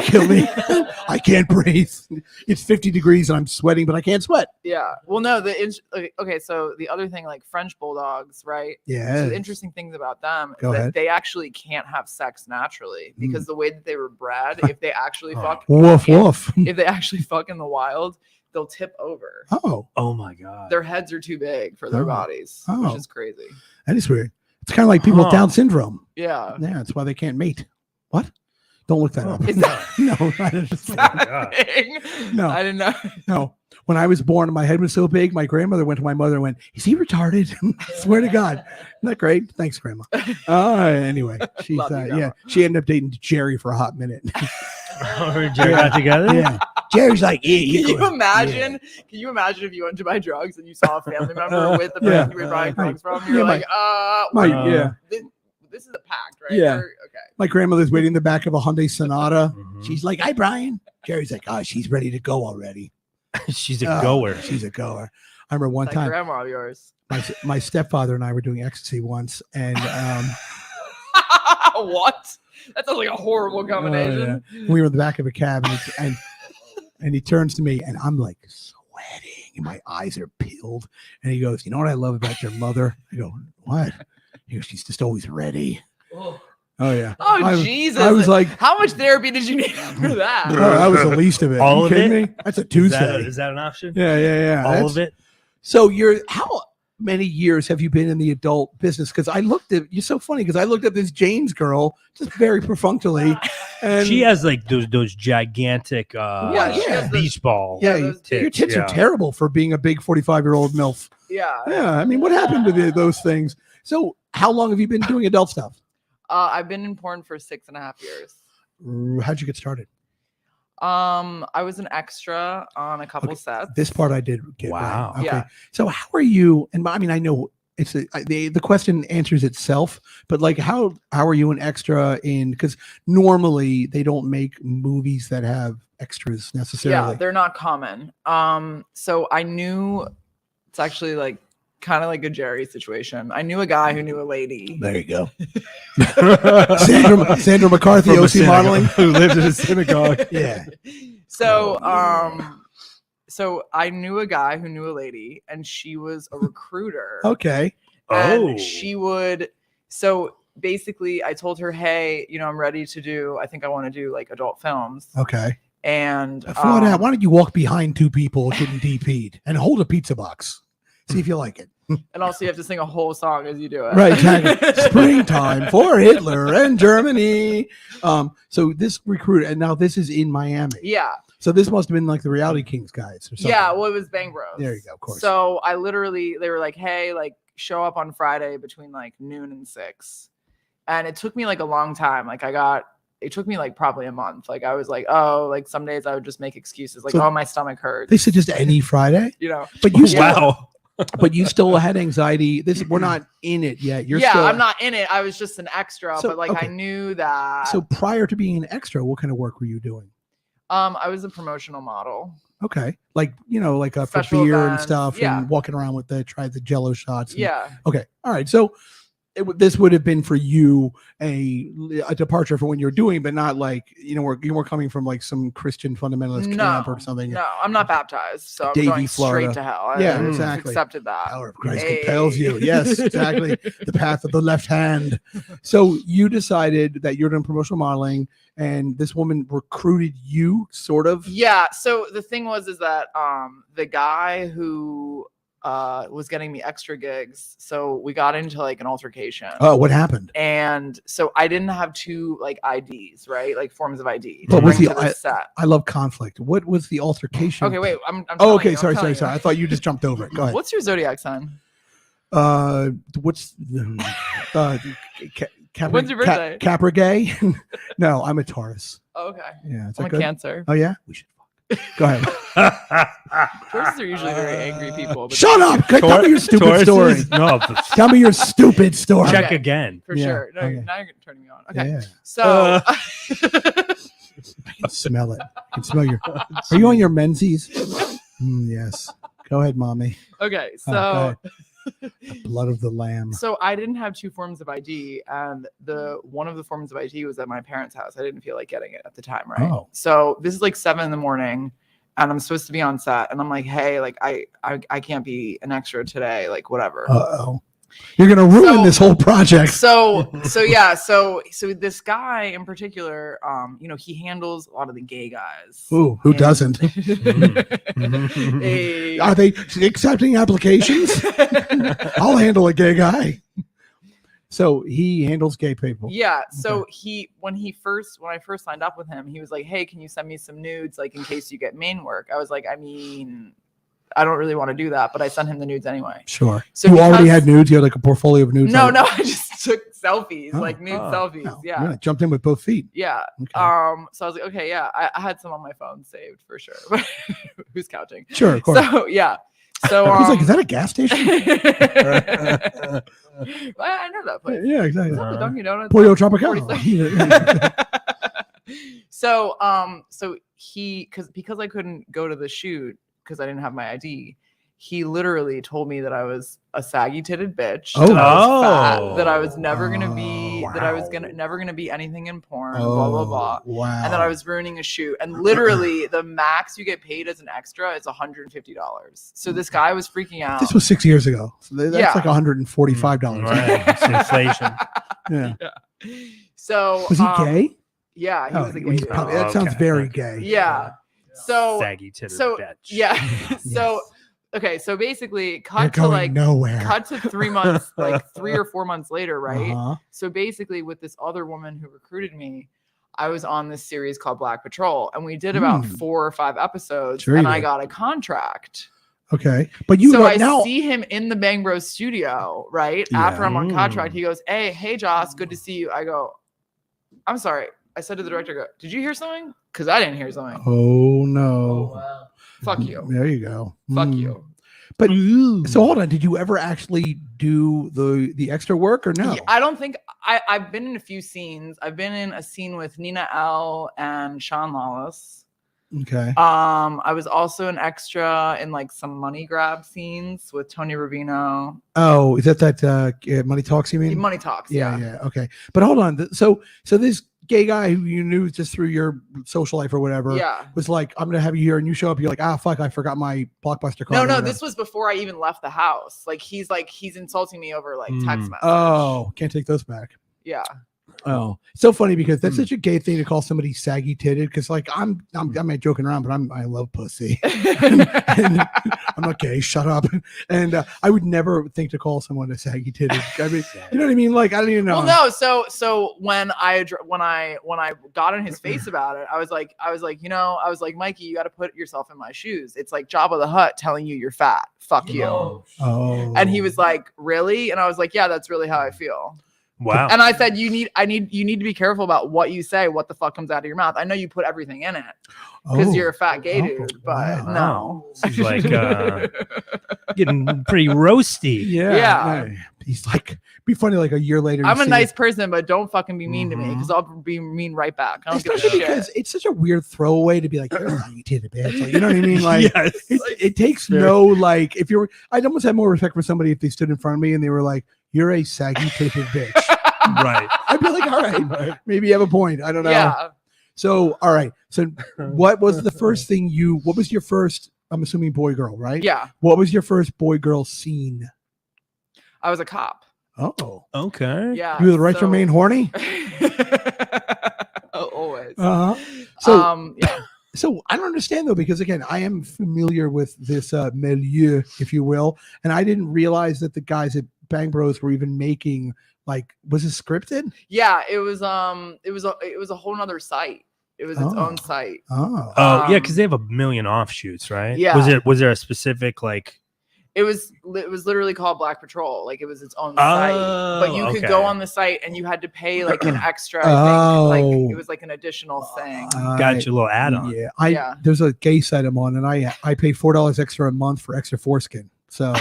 I can't breathe. It's 50 degrees and I'm sweating, but I can't sweat. Yeah. Well, no. Okay. So the other thing, like French bulldogs, right? Yeah. So the interesting things about them is that they actually can't have sex naturally because the way that they were bred, if they actually fuck, woof. If they actually fuck in the wild, they'll tip over. Oh my God. Their heads are too big for their bodies, which is crazy. That is weird. It's kind of like people with Down syndrome. Yeah. Yeah, that's why they can't mate. What? Don't look that up. Is that, no, I didn't. No, I didn't know. No. When I was born, my head was so big, my grandmother went to my mother and went, "Is he retarded?" Swear to God. Isn't that great? Thanks, Grandma. Anyway, she's she ended up dating Jerry for a hot minute. Jerry got together? Yeah. Jerry's like, Can you imagine if you went to buy drugs and you saw a family member with the person you were buying drugs from? You're like, this is a pact, right? Yeah. Okay. My grandmother's waiting in the back of a Hyundai Sonata. Mm-hmm. She's like, "Hi, Brian." Jerry's like, "Oh, she's ready to go already." She's a goer. She's a goer. I remember one time. Grandma of yours. My stepfather and I were doing ecstasy once, and what? That sounds like a horrible combination. We were in the back of a cab, and he turns to me, and I'm like sweating, and my eyes are peeled, and he goes, "You know what I love about your mother?" I go, "What?" He goes, "She's just always ready." Oh yeah. Oh Jesus! I was like, how much therapy did you need for that? That was the least of it. All of it? Me? That's a Tuesday. Is that an option? Yeah. All of it. So how many years have you been in the adult business? Because you're so funny because I looked at this James girl just very perfunctorily, and she has like those gigantic beach ball. Yeah, your tits are terrible for being a big 45-year-old MILF. Yeah. I mean, what happened to those things? So how long have you been doing adult stuff? I've been in porn for 6.5 years. How'd you get started? I was an extra on a couple sets. This part I did get. Wow. Right. Okay. Yeah. So how are you? And I mean, I know the question answers itself, but like how are you an extra in, because normally they don't make movies that have extras necessarily. Yeah, they're not common. So I knew, it's actually like kind of like a Jerry situation. I knew a guy who knew a lady. There you go. Sandra McCarthy, From a OC modeling, who lived in a synagogue. Yeah. So so I knew a guy who knew a lady, and she was a recruiter. Okay. And she would, so basically I told her, hey, you know, I'm ready to do, I think I want to do like adult films. Okay. And before that, why don't you walk behind two people getting DP'd and hold a pizza box? See if you like it. And also you have to sing a whole song as you do it. Right, exactly. Springtime for Hitler and Germany. So this recruiter, and now this is in Miami. Yeah. So this must have been like the Reality Kings guys or something. Yeah, well, it was Bang Bros. There you go, of course. So I literally, they were like, hey, like show up on Friday between like noon and 6. And it took me like a long time. Like it took me like probably a month. Like I was like, oh, like some days I would just make excuses. Like, oh, my stomach hurts. They said just any Friday? You know, but you wow. But you still had anxiety. We're not in it yet. I'm not in it. I was just an extra, So, but like okay. I knew that. So prior to being an extra, what kind of work were you doing? I was a promotional model. Okay. Like, you know, like for Special beer events, and stuff, yeah. and walking around with try the Jello shots. And, Yeah. Okay. All right. So this would have been for you a departure from when you're doing, but not like, you know, you were coming from like some Christian fundamentalist camp or something. No, I'm not baptized, so I'm Davie, going Florida. straight to hell. Yeah, I exactly. accepted that. Power of Christ compels you. Yes, exactly. The path of the left hand. So you decided that you're doing promotional modeling, and this woman recruited you, sort of. Yeah. So the thing is that the guy who was getting me extra gigs, so we got into like an altercation. Oh, what happened? And so I didn't have 2 like IDs, right? Like forms of ID. But was set. I love conflict. What was the altercation? Okay, wait. I'm okay, sorry. I thought you just jumped over it. Go ahead. What's your zodiac sign? What's When's your birthday? Capra gay? No, I'm a Taurus. Oh, okay. Yeah, I'm a Cancer. Oh yeah, we should. Go ahead. Tauruses are usually very angry people. Shut up! Tell me your stupid story. No, tell me your stupid story. Check again for sure. No, now you're turning me on. Okay, yeah. so I can smell it. I can smell your. Are you on your Menzies? Yes. Go ahead, mommy. Okay, so the blood of the lamb. So I didn't have 2 forms of ID, and one of the forms of ID was at my parents' house. I didn't feel like getting it at the time, right? Oh. So this is like 7 a.m, and I'm supposed to be on set, and I'm like, hey, like I can't be an extra today, like whatever. Uh-oh. You're gonna ruin this whole project. So this guy in particular, you know, he handles a lot of the gay guys. Ooh, who doesn't? Are they accepting applications? I'll handle a gay guy. So he handles gay people. Yeah. So when I first signed up with him, he was like, hey, can you send me some nudes, like in case you get main work? I was like, I mean, I don't really want to do that, but I sent him the nudes anyway. Sure. So you already had nudes? You had like a portfolio of nudes? No, I just took selfies, like nude selfies. No. Yeah. Jumped in with both feet. Yeah. Okay. So I was like, okay, yeah. I had some on my phone saved for sure. Who's counting? Sure, of course. So yeah. So I was like, is that a gas station? Well, I know that place. Yeah, exactly. The Dunkin' Donuts. Pollo Tropical. So because I couldn't go to the shoot because I didn't have my ID, he literally told me that I was a saggy titted bitch. Oh, that I was fat, that I was never gonna be, wow. that I was never gonna be anything in porn. Blah blah blah. Wow. And that I was ruining a shoot. And literally, the max you get paid as an extra is $150. So this guy was freaking out. This was 6 years ago. So that's like $145. Right. It's inflation. Yeah. So was he gay? Yeah, he was a gay dude. That sounds very gay. Yeah. So saggy titted bitch. Yeah. So okay, so basically cut to nowhere. Cut to 3 months, like 3 or 4 months later, right? Uh-huh. So basically with this other woman who recruited me, I was on this series called Black Patrol, and we did about 4 or 5 episodes, and I got a contract. Okay. But you see him in the Bang Bros studio, right? Yeah. After I'm on contract, he goes, hey Joss, good to see you. I go, I'm sorry. I said to the director, did you hear something? Because I didn't hear something. Oh no. Oh, wow. Fuck you. There you go. Fuck you. But so hold on, did you ever actually do the extra work or no? Yeah, I don't think I've been in a few scenes. I've been in a scene with Nina L and Sean Lawless. Okay. I was also an extra in like some money grab scenes with Tony Rubino. Oh, is that Money Talks? You mean Money Talks? Yeah. Okay, but hold on. So this gay guy who you knew just through your social life or whatever, was like, I'm gonna have you here, and you show up. You're like, fuck, I forgot my Blockbuster card. No, this was before I even left the house. Like he's insulting me over like text message. Oh, can't take those back. Yeah. Oh, so funny because that's such a gay thing to call somebody saggy titted. Because like I'm not joking around, but I love pussy. and I'm not gay. Shut up. And I would never think to call someone a saggy titted. I mean, you know what I mean? Like I don't even know. Well, no. So when I got in his face about it, I was like, Mikey, you got to put yourself in my shoes. It's like Jabba the Hutt telling you you're fat. Fuck you. Oh. And he was like, really? And I was like, yeah, that's really how I feel. Wow. And I said, you need to be careful about what you say, what the fuck comes out of your mouth. I know you put everything in it because you're a fat gay dude, but no. He's like getting pretty roasty. Yeah. He's like, be funny like a year later. I'm a nice person, but don't fucking be mean to me because I'll be mean right back. I don't give a shit. Because it's such a weird throwaway to be like, you're not, you did it, bitch. Like, you know what I mean? Like, it takes no, like, if you're, I'd almost have more respect for somebody if they stood in front of me and they were like, you're a saggy titted bitch. Right. I'd be like, all right, maybe you have a point. I don't know. Yeah. So, all right. So what was the first thing what was your first, I'm assuming boy, girl, right? Yeah. What was your first boy, girl scene? I was a cop. Oh. Okay. Yeah. You were the right to remain horny? Always. Uh-huh. So, yeah. So I don't understand though, because again, I am familiar with this milieu, if you will, and I didn't realize that the guys at Bang Bros were even making, like, was it scripted? Yeah, it was a whole nother site. It was its own site. Oh, yeah, because they have a million offshoots, right? Yeah. Was there a specific like? It was literally called Black Patrol. Like it was its own site, but you could go on the site and you had to pay like an extra. Like it was like an additional thing. Got your little add-on. Yeah, there's a gay site I'm on, and I pay $4 extra a month for extra foreskin. So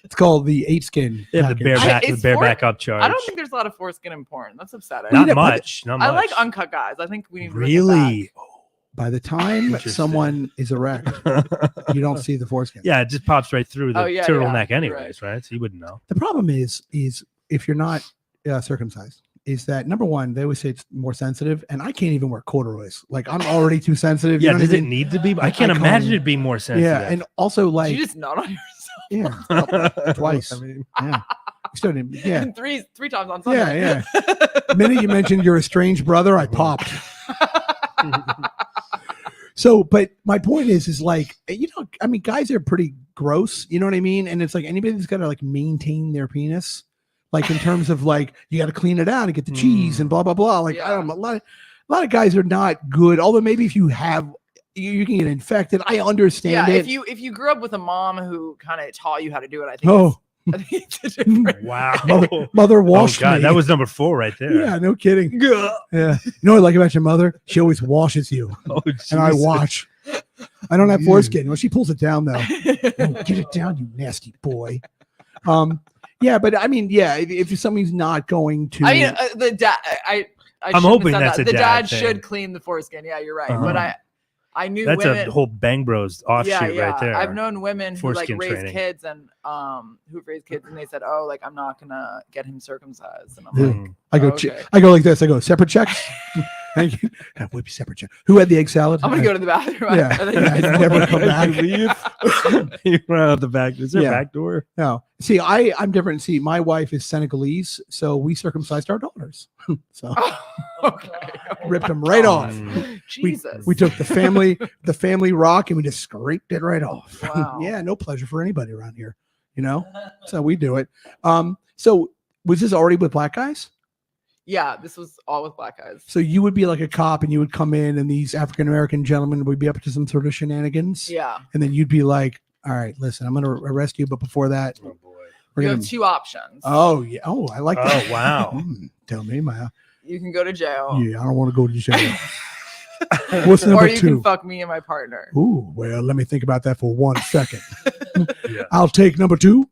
it's called the 8-skin. Yeah, the bareback upcharge. I don't think there's a lot of foreskin in porn. That's upsetting. Not much. I like uncut guys. I think we need to really. By the time someone is erect, you don't see the foreskin. Yeah, it just pops right through the turtleneck anyways, right? So you wouldn't know. The problem is if you're not circumcised, is that number one, they always say it's more sensitive, and I can't even wear corduroys. Like I'm already too sensitive. Yeah, does it need to be? I can't imagine it being more sensitive. Yeah, and also like you just not on yourself. Yeah, twice. I mean, yeah. And three times on Sunday. Yeah. The minute you mentioned your estranged brother, I popped. So, but my point is like, you know, I mean, guys are pretty gross, you know what I mean? And it's like anybody that's got to like maintain their penis, like in terms of like, you got to clean it out and get the cheese and blah, blah, blah. Like, I don't know, a lot of guys are not good. Although maybe if you have, you can get infected. I understand it. If you grew up with a mom who kind of taught you how to do it, I think I think it's a different. Wow. Mother washed me. That was number 4 right there. Yeah, no kidding. Yeah. You know what I like about your mother? She always washes you. And I watch. I don't have foreskin. Well, she pulls it down though. Oh, get it down, you nasty boy. Yeah, but I mean, yeah, if somebody's not going to, I mean, the dad. I'm hoping that's the dad thing. Should clean the foreskin. Yeah, you're right. But I knew that's women, a whole Bang Bros offshoot right there. I've known women who like raised kids and they said, "Oh, like I'm not gonna get him circumcised." And I'm like, I go like this. I go separate checks. Thank you. That would be separate check. Who had the egg salad? I'm gonna go to the bathroom. Yeah, never come back. You run out the back. Is there a back door? No. See, I'm different. See, my wife is Senegalese, so we circumcised our daughters. So ripped them right off. Jesus. We took the family rock and we just scraped it right off. Wow. Yeah, no pleasure for anybody around here, you know. So we do it. So was this already with black guys? Yeah, this was all with black guys. So you would be like a cop and you would come in and these African-American gentlemen would be up to some sort of shenanigans. Yeah. And then you'd be like, all right, listen, I'm going to arrest you. But before that, you have 2 options. Oh, yeah. Oh, I like that. Oh, wow. Tell me, Maya. You can go to jail. Yeah, I don't want to go to jail. What's number 2? Or you can fuck me and my partner. Ooh, well, let me think about that for 1 second. I'll take number 2.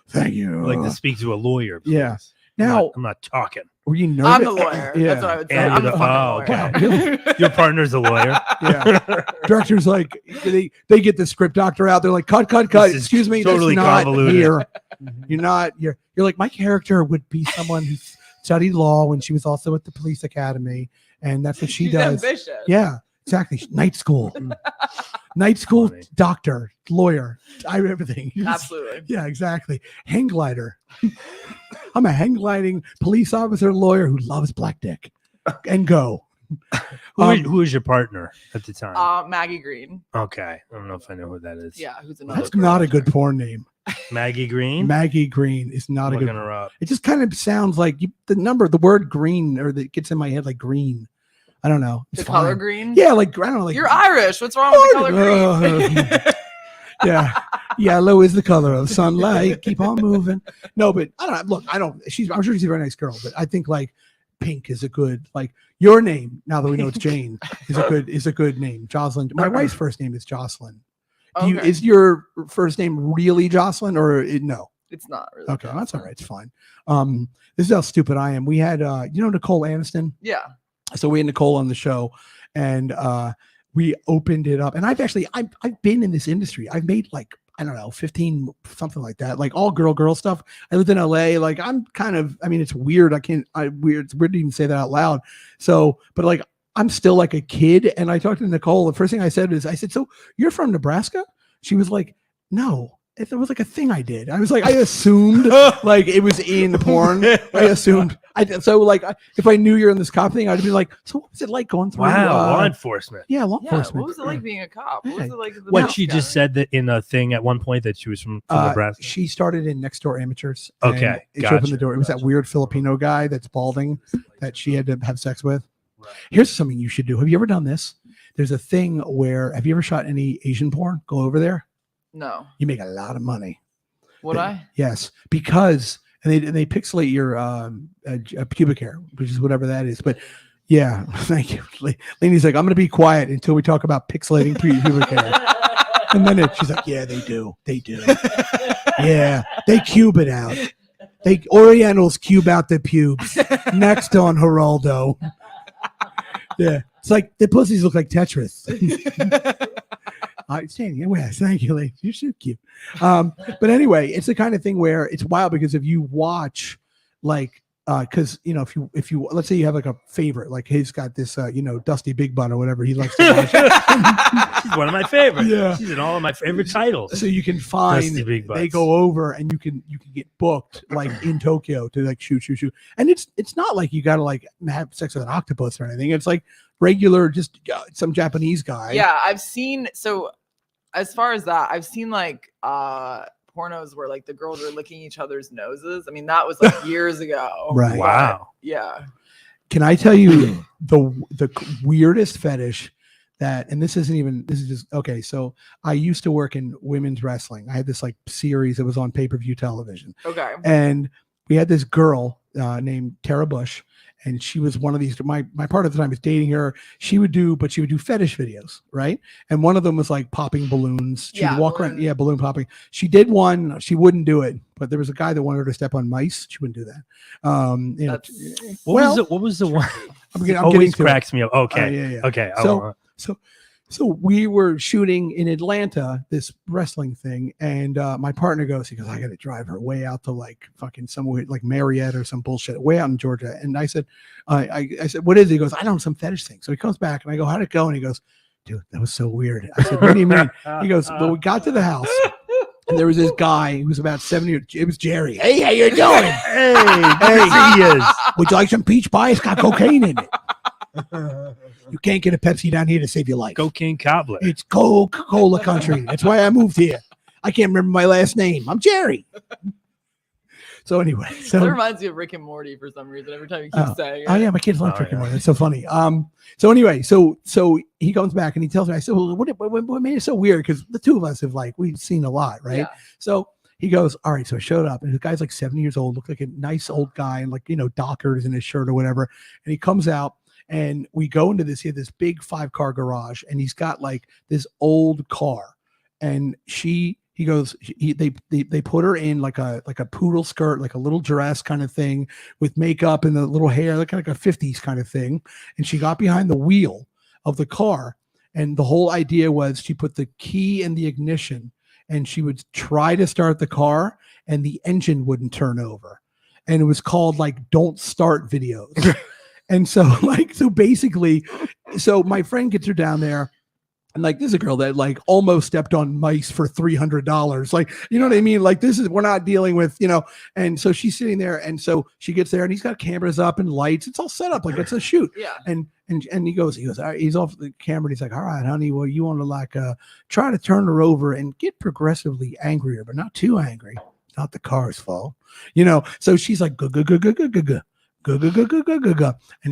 Thank you. Like to speak to a lawyer. Please. Yeah. Now I'm not talking. Were you nervous? I'm the lawyer. Yeah. That's what I would say. And I'm you're the the- fucking lawyer. okay. Your partner's a lawyer. Yeah. Director's like, they get the script doctor out. They're like, cut. This is Excuse me, totally that's not convoluted. here. You're like, my character would be someone who studied law when she was also at the police academy, and that's what she She's does. ambitious. Yeah, exactly. Night school, night school, Funny. doctor, lawyer, everything. Absolutely. Yeah, exactly. Hang glider. I'm a hang gliding police officer lawyer who loves black dick. And go. Who is your partner at the time? Maggie Green. Okay. I don't know if I know who that is. Yeah, who's another. That's not a good porn name. Maggie Green? Maggie Green is not a Looking good. her up. It just kind of sounds like the word green, or that gets in my head like green. I don't know. It's The color fine. green. Yeah, like I don't know. Like You're Irish. What's wrong with the color green? Yeah, yellow is the color of sunlight. Keep on moving. No, but I don't. Look, I don't. I'm sure she's a very nice girl, but I think like pink is a good like your name. Now that we know it's Jane, is a good name. Joslyn. My wife's first name is Joslyn. Okay. Is your first name really Joslyn or no? It's not really. Okay, that's all right. It's fine. This is how stupid I am. We had Nicole Aniston. Yeah. So we had Nicole on the show, and we opened it up. And I've been in this industry. I've made like, I don't know, 15, something like that, like all girl stuff. I lived in LA. Like I'm kind of, I mean, it's weird. It's weird to even say that out loud. So, but like, I'm still like a kid. And I talked to Nicole. The first thing I said, so you're from Nebraska? She was like, no. It was like a thing I did. I was like, I assumed like it was in porn. I assumed. If I knew you're in this cop thing, I'd be like, so what was it like going through? Wow, law enforcement. Yeah, law Yeah. enforcement. What was it like being a cop? What was it like? What she just said that in a thing at one point that she was from Nebraska. She started in Next Door Amateurs. Okay, and she opened the door. It was that weird Filipino guy that's balding that she had to have sex with. Right. Here's something you should do. Have you ever done this? There's a thing where, have you ever shot any Asian porn? Go over there. No. You make a lot of money. Would I? Yes, because they pixelate your pubic hair, which is whatever that is. But yeah, thank you. Lainey's like, I'm going to be quiet until we talk about pixelating pubic hair. And then she's like, yeah, they do. Yeah, they cube it out. Orientals cube out the pubes. Next on Geraldo. Yeah, it's like the pussies look like Tetris. Yes, thank you, ladies. You're so cute. But anyway, it's the kind of thing where it's wild because if you watch, like, because if you let's say you have like a favorite, like he's got this Dusty Big Butt or whatever he likes to watch. She's one of my favorites. Yeah. She's in all of my favorite titles. So you can find Dusty Big Butts. they go over and you can get booked like in Tokyo to like shoot. And it's not like you gotta like have sex with an octopus or anything. It's like regular, just some Japanese guy. Yeah, I've seen. So as far as that, I've seen like pornos where like the girls are licking each other's noses. I mean, that was like years ago. Right. Wow. Yeah. Can I tell you the weirdest fetish that, and this is just okay. So I used to work in women's wrestling. I had this like series that was on pay-per-view television. Okay. And we had this girl named Tara Bush, and she was one of these. My partner at the time was dating her. She would do fetish videos, right? And one of them was like popping balloons. She'd walk around, balloon popping. She did one. She wouldn't do it, but there was a guy that wanted her to step on mice. She wouldn't do that. What was the one? I'm always cracks me up. Okay. Yeah. Okay. So we were shooting in Atlanta, this wrestling thing, and my partner goes, I got to drive her way out to like fucking somewhere like Marietta or some bullshit, way out in Georgia. And I said, I said, what is it? He goes, I don't know, some fetish thing. So he comes back and I go, how'd it go? And he goes, dude, that was so weird. I said, what do you mean? He goes, well, we got to the house. And there was this guy who was about 70. It was Jerry. Hey, how you doing? Hey, he is. Would you like some peach pie? It's got cocaine in it. You can't get a Pepsi down here to save your life. Cocaine cobbler. It's Coca-Cola country. That's why I moved here. I can't remember my last name. I'm Jerry. So anyway, that reminds me of Rick and Morty for some reason. Every time you keep saying it. Oh yeah, my kids love Rick and Morty. It's so funny. So anyway, so he comes back and he tells me, I said, well, what made it so weird? Because the two of us have we've seen a lot, right? Yeah. So he goes, all right. So I showed up and the guy's like 70 years old, looked like a nice old guy, and like Dockers in his shirt or whatever. And he comes out. And we go into this big 5-car garage, and he's got like this old car, and she He goes, they put her in like a poodle skirt, like a little dress kind of thing with makeup and the little hair, like a 50s kind of thing. And she got behind the wheel of the car. And the whole idea was she put the key in the ignition and she would try to start the car and the engine wouldn't turn over. And it was called like don't start videos. And so basically, my friend gets her down there. And like, this is a girl that like almost stepped on mice for $300. Like, you know what I mean? Like, we're not dealing with, and so she's sitting there. And so she gets there and he's got cameras up and lights. It's all set up. Like it's a shoot. Yeah. And he goes, all right, he's off the camera. And he's like, all right, honey, well, you want to like, try to turn her over and get progressively angrier, but not too angry. It's not the car's fault, So she's like, go. And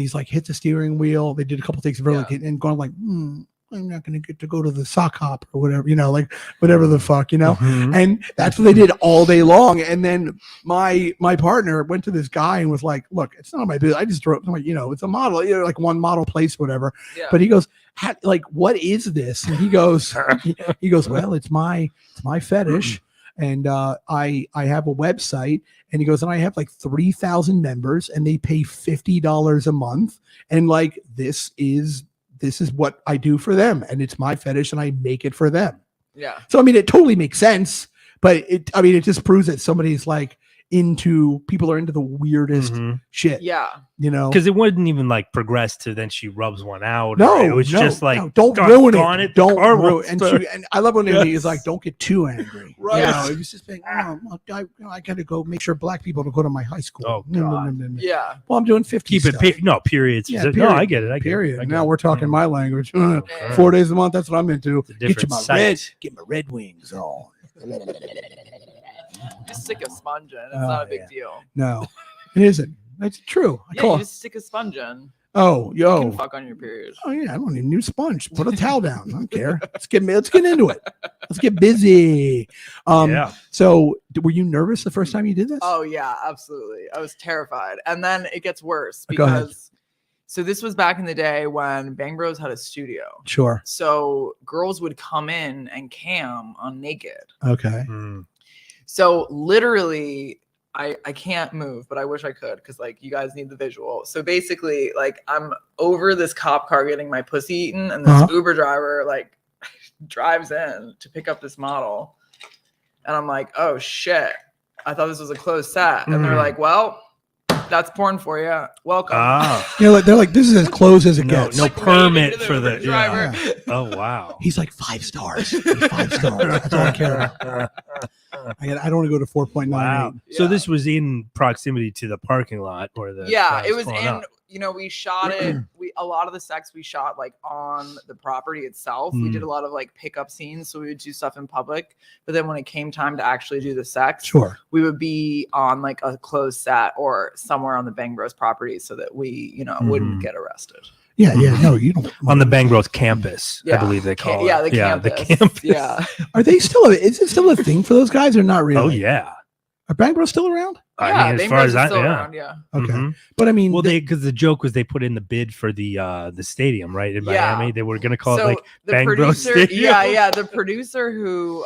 he's like, hit the steering wheel. They did a couple things and going like, I'm not going to get to go to the sock hop or whatever, like whatever the fuck, Mm-hmm. And that's what they did all day long. And then my partner went to this guy and was like, look, it's not my business. I just drove, it's a model, like one model place, whatever. Yeah. But he goes, like, what is this? And he goes, well, it's my fetish. And I have a website. And he goes, and I have like 3,000 members and they pay $50 a month. And like, this is what I do for them. And it's my fetish and I make it for them. Yeah. So, I mean, it totally makes sense, but it just proves that somebody's like people are into the weirdest shit. Yeah. Because it wouldn't even like progress to then she rubs one out. No, it was just like, don't ruin it. Don't ruin it. And I love when he's like, don't get too angry. Right. It was just like, I got to go make sure black people don't go to my high school. Oh, God. Yeah. Well, I'm doing 50. Keep it, periods. Yeah, No, I get it. Period. Now we're talking my language. 4 days a month. That's what I'm into. Get my Red Wings on. Just stick a sponge in. It's not a big deal. No, it isn't. It's true. You just stick a sponge in. Oh, yo. You can fuck on your period. Oh yeah, I don't even need a sponge. Put a towel down. I don't care. Let's get into it. Let's get busy. So were you nervous the first time you did this? Oh yeah, absolutely. I was terrified. And then it gets worse because so this was back in the day when Bang Bros had a studio. Sure. So girls would come in and cam on naked. Okay. So literally, I can't move, but I wish I could because like you guys need the visual. So basically, like I'm over this cop car getting my pussy eaten, and this Uber driver like drives in to pick up this model, and I'm like, oh shit, I thought this was a closed set, and they're like, well, that's porn for you. Welcome. They're like, this is as close as it gets. No permit for the driver. Yeah. Oh wow. He's like 5 stars. 5 stars. That's all I care about. I don't want to go to 4.98. Wow. Yeah. So this was in proximity to the parking lot or the it was in up. We shot it. A lot of the sex we shot like on the property itself. We did a lot of like pickup scenes, so we would do stuff in public. But then when it came time to actually do the sex, we would be on like a closed set or somewhere on the Bang Bros property so that we, wouldn't get arrested. Yeah. No, you don't. On the Bang Bros campus, I believe they call it. The campus. Yeah. Are they still? Is it still a thing for those guys or not really? Oh yeah. Are Bang Bros still around? I mean, as far as I know, yeah. Okay, but I mean, because the joke was they put in the bid for the stadium, right, in Miami. They were going to call it like the Bang Bros Stadium. Yeah. The producer who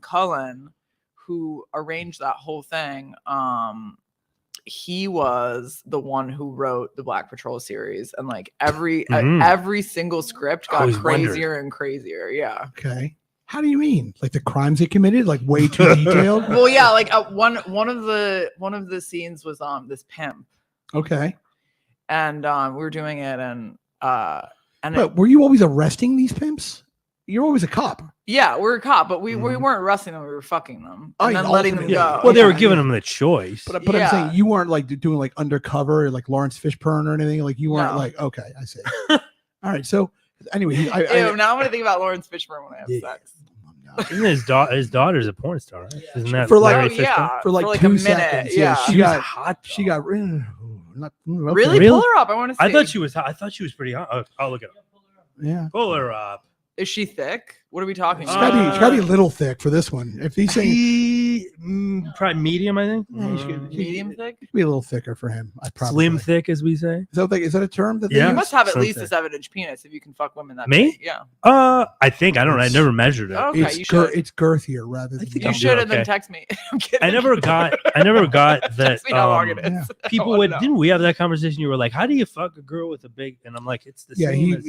Cullen, who arranged that whole thing, he was the one who wrote the Black Patrol series, and like every single script got crazier and crazier. Yeah. Okay. How do you mean? Like the crimes they committed, like way too detailed? Well, yeah, like one of the scenes was this pimp. Okay. And we were doing it, but were you always arresting these pimps? You're always a cop. Yeah, we're a cop, but we weren't arresting them. We were fucking them and then letting them go. Well, they were giving them the choice. But I'm saying you weren't like doing like undercover or like Lawrence Fishburne or anything. Like you weren't like, okay, I see. All right. So anyway, now I'm gonna think about Lawrence Fishburne when I have sex. Isn't his daughter's a porn star, right? Yeah. Isn't that for like for like 2 a minute? seconds? Yeah, she got hot. She got really pull her up. I want to see. I thought she was hot. I thought she was pretty hot. I'll look it up. Yeah, pull her up. Is she thick? What are we talking about? She's gotta be a little thick for this one. If he's saying Probably medium, I think. Medium thick? Be a little thicker for him. I probably Slim thick, as we say. Is that a term that they You use? must have at Slim least thick. a 7-inch penis if you can fuck women that Me? big. Yeah. I think I don't know. I never measured it. Okay, you should. It's girthier rather than. think You I'm should, doing and then okay. text me. I'm kidding. I never got that. Text me how long it is. yeah. I People wanna would know. didn't we have that conversation? You were like, "How do you fuck a girl with a big?" And I'm like, "It's the Yeah, same."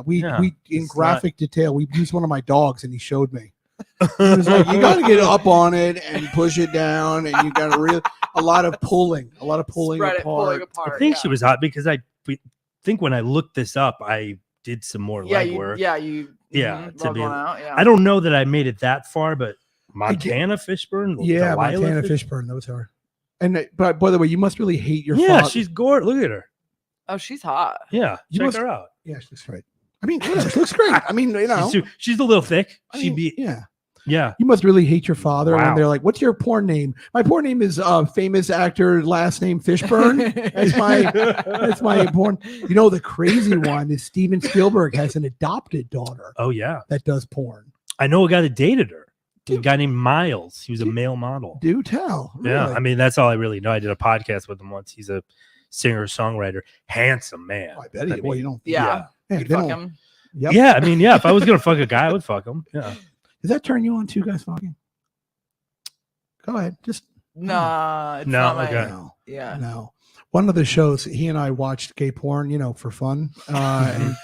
we in it's graphic detail. We used one of my dogs, and he showed me. He was like, you got to get up on it and push it down, and you got to a lot of pulling Spread it, pulling apart. I think yeah. she was hot because I think when I looked this up, I did some more legwork. Yeah, to be. out. Yeah. I don't know that I made it that far, but Montana Fishburne. Yeah, Delilah Montana Fishburne. That was her. And but by the way, you must really hate your Yeah, father. she's gorgeous. Look at her. Oh, she's hot. Yeah, You check must- her out. Yeah, she's right. I mean, whatever, she looks great. I mean, you know, She's a little thick. I mean, yeah. Yeah. You must really hate your father. Wow. And they're like, "What's your porn name?" My porn name is famous actor, last name Fishburne. That's my porn. You know, the crazy one is Steven Spielberg has an adopted daughter Oh yeah. that does porn. I know a guy that dated her. A Dude. guy named Miles. He was a male model. Do tell. Yeah, Really? I mean that's all I really know. I did a podcast with him once. He's a singer-songwriter, handsome man. I bet he. Well, you don't. Yeah. Yeah, You'd they fuck don't- him. Yep. Yeah, I mean, yeah. If I was gonna fuck a guy, I would fuck him. Yeah. Does that turn you on, two guys fucking? Go ahead. Just Nah, it's No, not my. okay. no. Yeah. No. One of the shows, he and I watched gay porn, you know, for fun, and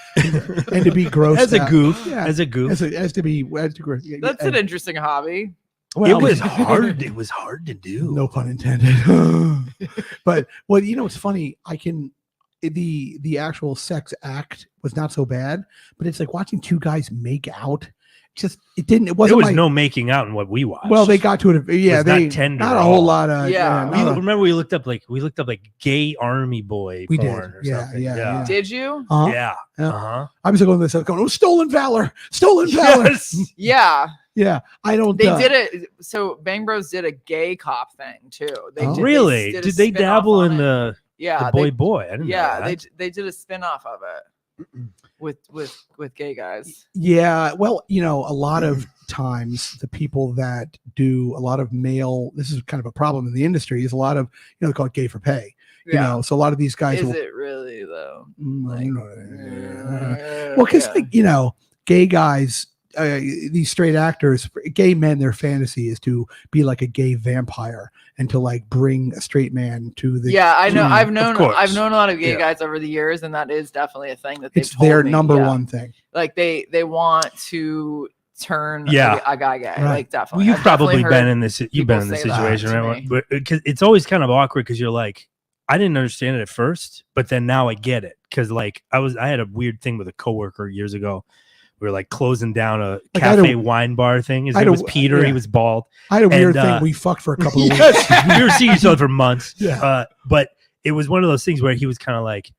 to be gross. As a goof. Yeah. As a goof. as to be gross. That's an interesting hobby. It was hard. It was hard to do. No pun intended. But well, you know, it's funny. The actual sex act was not so bad, but it's like watching two guys make out. It There wasn't. was no making out in what we watched. Well, they got to it. Yeah, was not they tender not at a whole all. lot of. Yeah. We, remember we looked up like gay army boy We did. porn or Yeah, something. yeah. Did you? Uh-huh. Yeah. Yeah. Uh-huh. I was going to this. Going, oh, stolen valor. Yes. Yeah. Yeah, I don't. They did it. So Bang Bros did a gay cop thing too. They Oh. did, Really? Did Did they dabble in the yeah boy? I didn't know yeah that. they did a spin-off of it with gay guys. Yeah, well, you know, a lot of times the people that do a lot of male, this is kind of a problem in the industry, is a lot of, you know, they call it gay for pay. You know, so a lot of these guys Is will, it really though? well, because like, you know, gay guys, these straight actors, gay men, their fantasy is to be like a gay vampire and to like bring a straight man to the. Yeah, I know. I've course. known a lot of gay Yeah. guys over the years, and that is definitely a thing that they've It's told their me. number Yeah. one thing. Like they want to turn Yeah. a guy gay. Right. Like Well, definitely. you've I've probably definitely been heard in this. You've people been in this say that situation, to right? me. But because it's always kind of awkward because you're like, I didn't understand it at first, but then now I get it. Because like I had a weird thing with a coworker years ago. We were like closing down a Like, I had a- cafe wine bar thing. His I had name a- was Peter. yeah. He was bald. I had a weird And, thing. We fucked for a couple of weeks. Yes, we were seeing each other for months. Yeah. But it was one of those things where he was kind of like,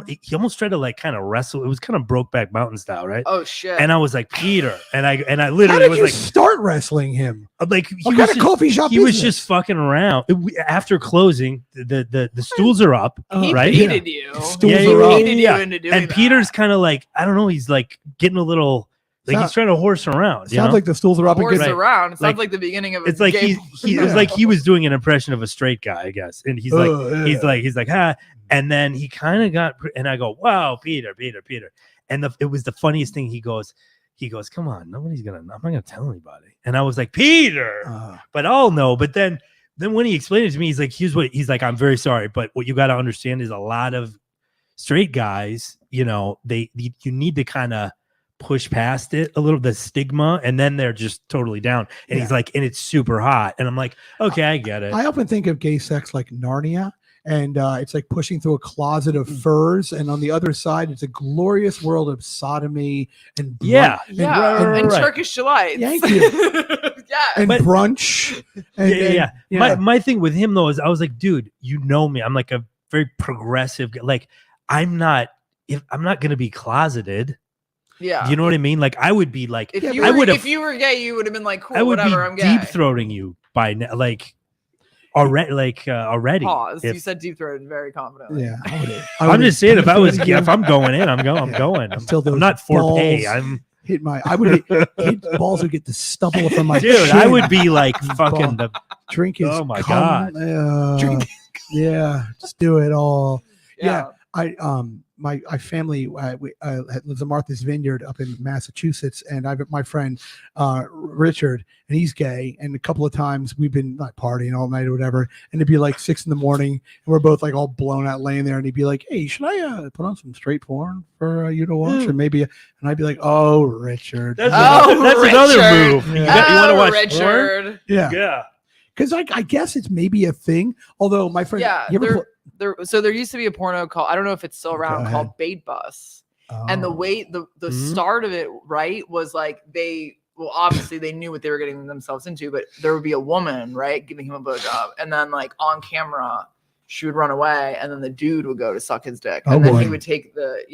he almost tried to like kind of wrestle. It was kind of Brokeback Mountain style, right? Oh shit. And I was like, Peter. And I How literally did was you like, start wrestling him? like What kind of coffee shop he was business? just fucking around. After closing, the stools are up, he right? baited you. Stools Yeah, He are up. baited yeah. you into doing And that. Peter's kind of like, I don't know, he's like getting a little, like he's trying to horse around. You Sounds know? like the stools are up and horse good. Right. around. It sounds Like- like the beginning of a It's like gay he was like he was doing an impression of a straight guy, I guess. And he's like, he's like, ah. And then he kind of got, and I go, wow, Peter. And it was the funniest thing. He goes, come on, I'm not gonna tell anybody. And I was like, Peter, but I'll know. But then when he explained it to me, he's like, I'm very sorry, but what you got to understand is a lot of straight guys, you know, you need to kind of push past it a little, the stigma, and then they're just totally down. And he's like, and it's super hot. And I'm like, okay, I get it. I often think of gay sex like Narnia, and it's like pushing through a closet of furs, and on the other side, it's a glorious world of sodomy and Yeah. and right. Turkish delights. Thank you. Yeah. and But- brunch. And, yeah. yeah. My thing with him though is I was like, dude, you know me. I'm like a very progressive guy. Like I'm not gonna be closeted. Yeah. You know what I mean? Like I would be like, If Yeah, you but were, would've- if you were gay, you would have been like, cool, I would whatever, I'm be gay. deep throating you by now, like already. Pause. If- You said deep throated very confidently. Yeah, I'm just saying, if I'm going in, I'm going. Until I'm those not for balls- pay. I'm I would hit balls would get the stubble from my Dude, chin. I would be like fucking the drink his oh my cum. God. Yeah, just do it all. Yeah. My family lives in Martha's Vineyard up in Massachusetts, and I've my friend Richard, and he's gay, and a couple of times we've been like partying all night or whatever, and it'd be like 6 a.m. and we're both like all blown out laying there, and he'd be like, "Hey, should I put on some straight porn for you to watch?" Or maybe, and I'd be like, "Oh, Richard, That's Richard. another move. Yeah. You want to watch Richard. porn? yeah." Yeah. Because I guess it's maybe a thing. Although my friend, Yeah, you ever there used to be a porno called, I don't know if it's still around, called Bait Bus. And the way the start of it, right, was like obviously they knew what they were getting themselves into, but there would be a woman, right, giving him a blowjob, and then like on camera she would run away, and then the dude would go to suck his dick, and then he would take the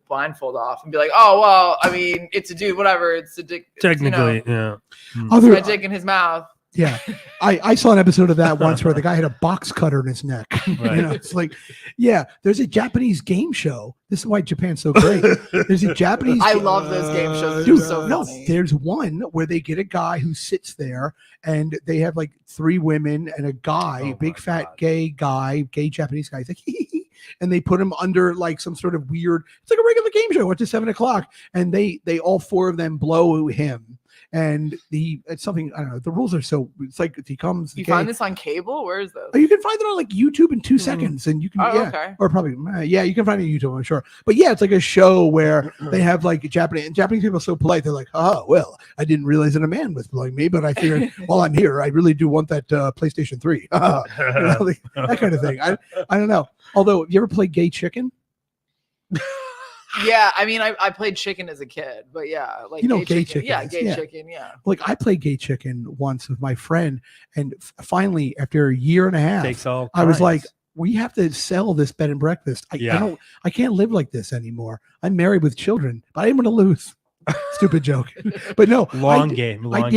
blindfold off and be like, "Oh well, I mean, it's a dude, whatever, it's a dick, Technically, yeah. It's my dick in his mouth." Yeah, I saw an episode of that once where the guy had a box cutter in his neck. Right. It's like, yeah, there's a Japanese game show. This is why Japan's so great. There's a Japanese. I love those game shows. Dude, So no, funny. there's one where they get a guy who sits there, and they have like 3 women and a guy, big fat gay guy, gay Japanese guy. He's like, and they put him under like some sort of weird. It's like a regular game show. It's at 7 o'clock, and they all 4 of them blow him. And it's something, I don't know. The rules are so, it's like if he comes. You find this on cable? Where is this? Oh, you can find it on like YouTube in 2 seconds, and you can, okay. or probably, you can find it on YouTube, I'm sure. But yeah, it's like a show where they have like Japanese people are so polite. They're like, "Oh, well, I didn't realize that a man was blowing me, but I figured while I'm here, I really do want that PlayStation 3. That kind of thing. I don't know. Although, have you ever played Gay Chicken? Yeah, I mean, I played chicken as a kid, but yeah, like Gay Chicken. Yeah, Gay Chicken. Yeah. Like I played Gay Chicken once with my friend, and finally, after a year and a half, I was like, "We have to sell this bed and breakfast. I can't live like this anymore. I'm married with children, but I didn't want to lose." Stupid joke, but no, Long game. I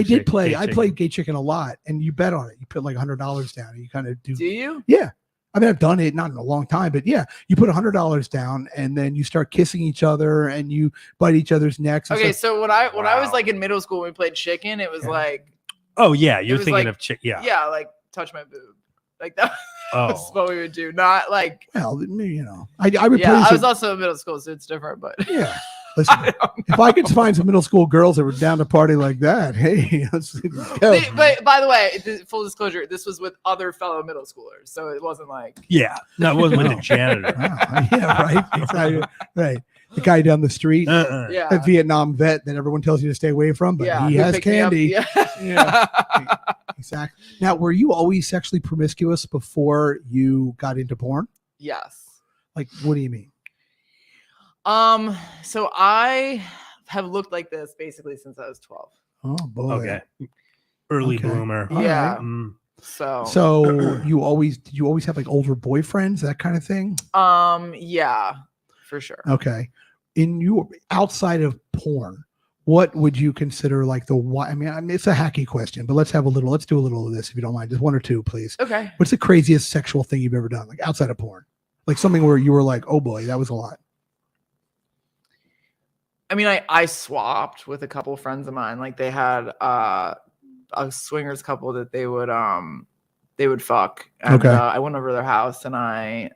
did play. I played Gay Chicken a lot, and you bet on it. You put like $100 down, and you kind of do. Do you? Yeah. I mean, I've done it, not in a long time, but yeah, you put $100 down, and then you start kissing each other, and you bite each other's necks. Okay, so when I was like in middle school, when we played chicken, it was like, oh yeah, you're thinking like, of chicken, yeah, like touch my boob, like that. That's what we would do, not like. Well, I replaced. Yeah, I was also in middle school, so it's different, but yeah. Listen, if I could find some middle school girls that were down to party like that, hey, let's go. But by the way, full disclosure, this was with other fellow middle schoolers, so it wasn't like. Yeah, no, it wasn't with the janitor. Yeah, right. Exactly. Right. The guy down the street, Yeah, a Vietnam vet that everyone tells you to stay away from, but he has candy. Yeah. Exactly. Now, were you always sexually promiscuous before you got into porn? Yes. Like, what do you mean? So I have looked like this basically since I was 12. Oh boy. Okay. Early bloomer. Yeah. Right. So did you always have like older boyfriends, that kind of thing? Yeah, for sure. Okay. Outside of porn, what would you consider like I mean, it's a hacky question, but let's do a little of this if you don't mind. Just 1 or 2, please. Okay. What's the craziest sexual thing you've ever done, like outside of porn? Like something where you were like, oh boy, that was a lot. I mean, I swapped with a couple of friends of mine. Like they had a swingers couple that they would fuck. And, okay. I went over to their house and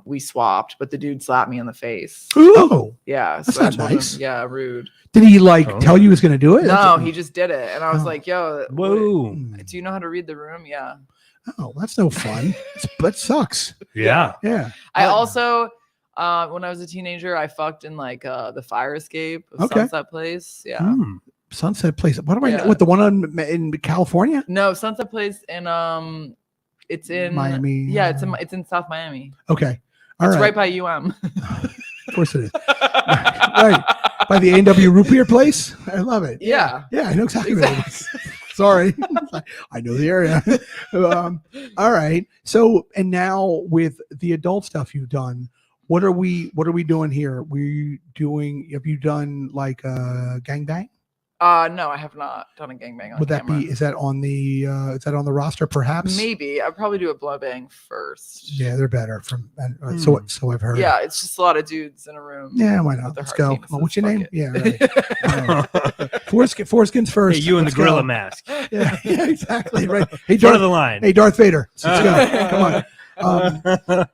we swapped, but the dude slapped me in the face. Oh, yeah, that's not nice. Yeah, rude. Did he tell you he was going to do it? No, he just did it, and I was like, "Yo, whoa, do you know how to read the room?" Yeah. Oh, that's no fun. That sucks. Yeah. I also. When I was a teenager, I fucked in like the fire escape of Sunset Place. Yeah. Sunset Place. What do I know? What, the one in California? No, Sunset Place in it's in Miami. Yeah, it's in South Miami. Okay. It's right by UM. Of course it is. Right. By the A&W root beer place. I love it. Yeah. Yeah, I know exactly what it is. Sorry. I know the area. All right. So, and now with the adult stuff you've done, what are we doing here? Have you done like a gangbang? No, I have not done a gangbang on Would that camera. be? Is that on the roster? Perhaps. Maybe I'd probably do a blow bang first. Yeah, they're better. So I've heard. Yeah, it's just a lot of dudes in a room. Yeah, why not? Let's go. Penises. What's your name? It. Yeah, right. Foreskin's first. Hey, you in the Let's gorilla go. mask. Yeah, exactly. Right. Hey, Front of the line. Hey, Darth Vader. Let's go. Come on.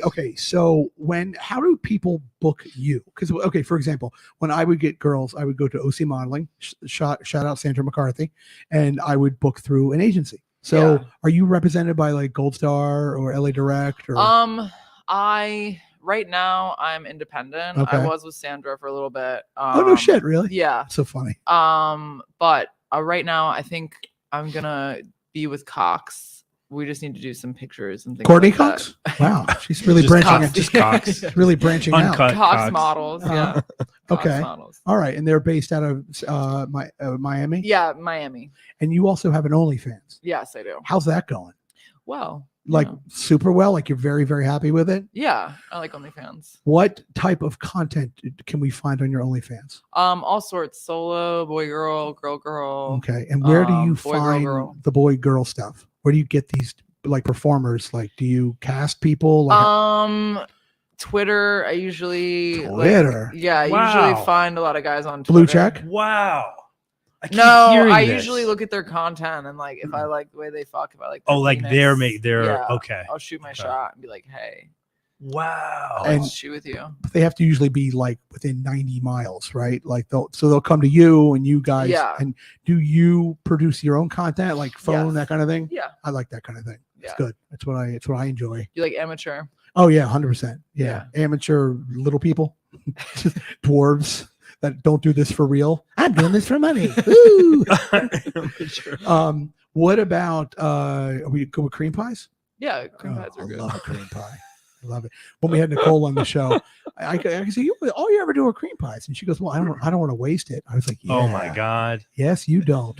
Okay, so how do people book you? Because for example, when I would get girls, I would go to OC Modeling, shout out Sandra McCarthy, and I would book through an agency. So are you represented by like Gold Star or LA Direct or right now I'm independent. Okay. I was with Sandra for a little bit. oh no shit, really? Yeah. So funny. But right now I think I'm gonna be with Cox. We just need to do some pictures and things. Courtney like Cox? That. Wow, she's really Just branching Cox, out. just Cox. Really branching Uncut out. Cox Cox. models, yeah. Cox Okay. models. All right, and they're based out of Miami. Yeah, Miami. And you also have an OnlyFans. Yes, I do. How's that going? Well, Like yeah. super well? Like you're very, very happy with it? Yeah, I like OnlyFans. What type of content can we find on your OnlyFans? All sorts: solo, boy, girl, girl. Okay, and where do you boy, find girl. the boy girl stuff? Where do you get these like performers? Like, do you cast people? Like, Twitter. I usually Twitter? I Wow. usually find a lot of guys on Twitter. blue check? Wow. I keep No, hearing I this. usually look at their content and like if I like the way they fuck, if I like. Oh, like penis, they're yeah, okay. I'll shoot my Okay. shot and be like, hey, Wow. And- I'll shoot with you. They have to usually be like within 90 miles, right? Like they'll come to you and you guys. Yeah. And do you produce your own content, like phone, Yes. that kind of thing? Yeah, I like that kind of thing. It's Yeah. good. It's what I enjoy. you like amateur. Oh yeah, 100%. Yeah. Amateur little people, just dwarves that don't do this for real. I'm doing this for money. Woo! What about are we good with cream pies? Yeah, cream pies I are good. love a cream pie. I love it. When we had Nicole on the show, I say, all you ever do are cream pies, and she goes, "Well, I don't want to waste it." I was like, Oh my "Yeah, God. yes, you don't.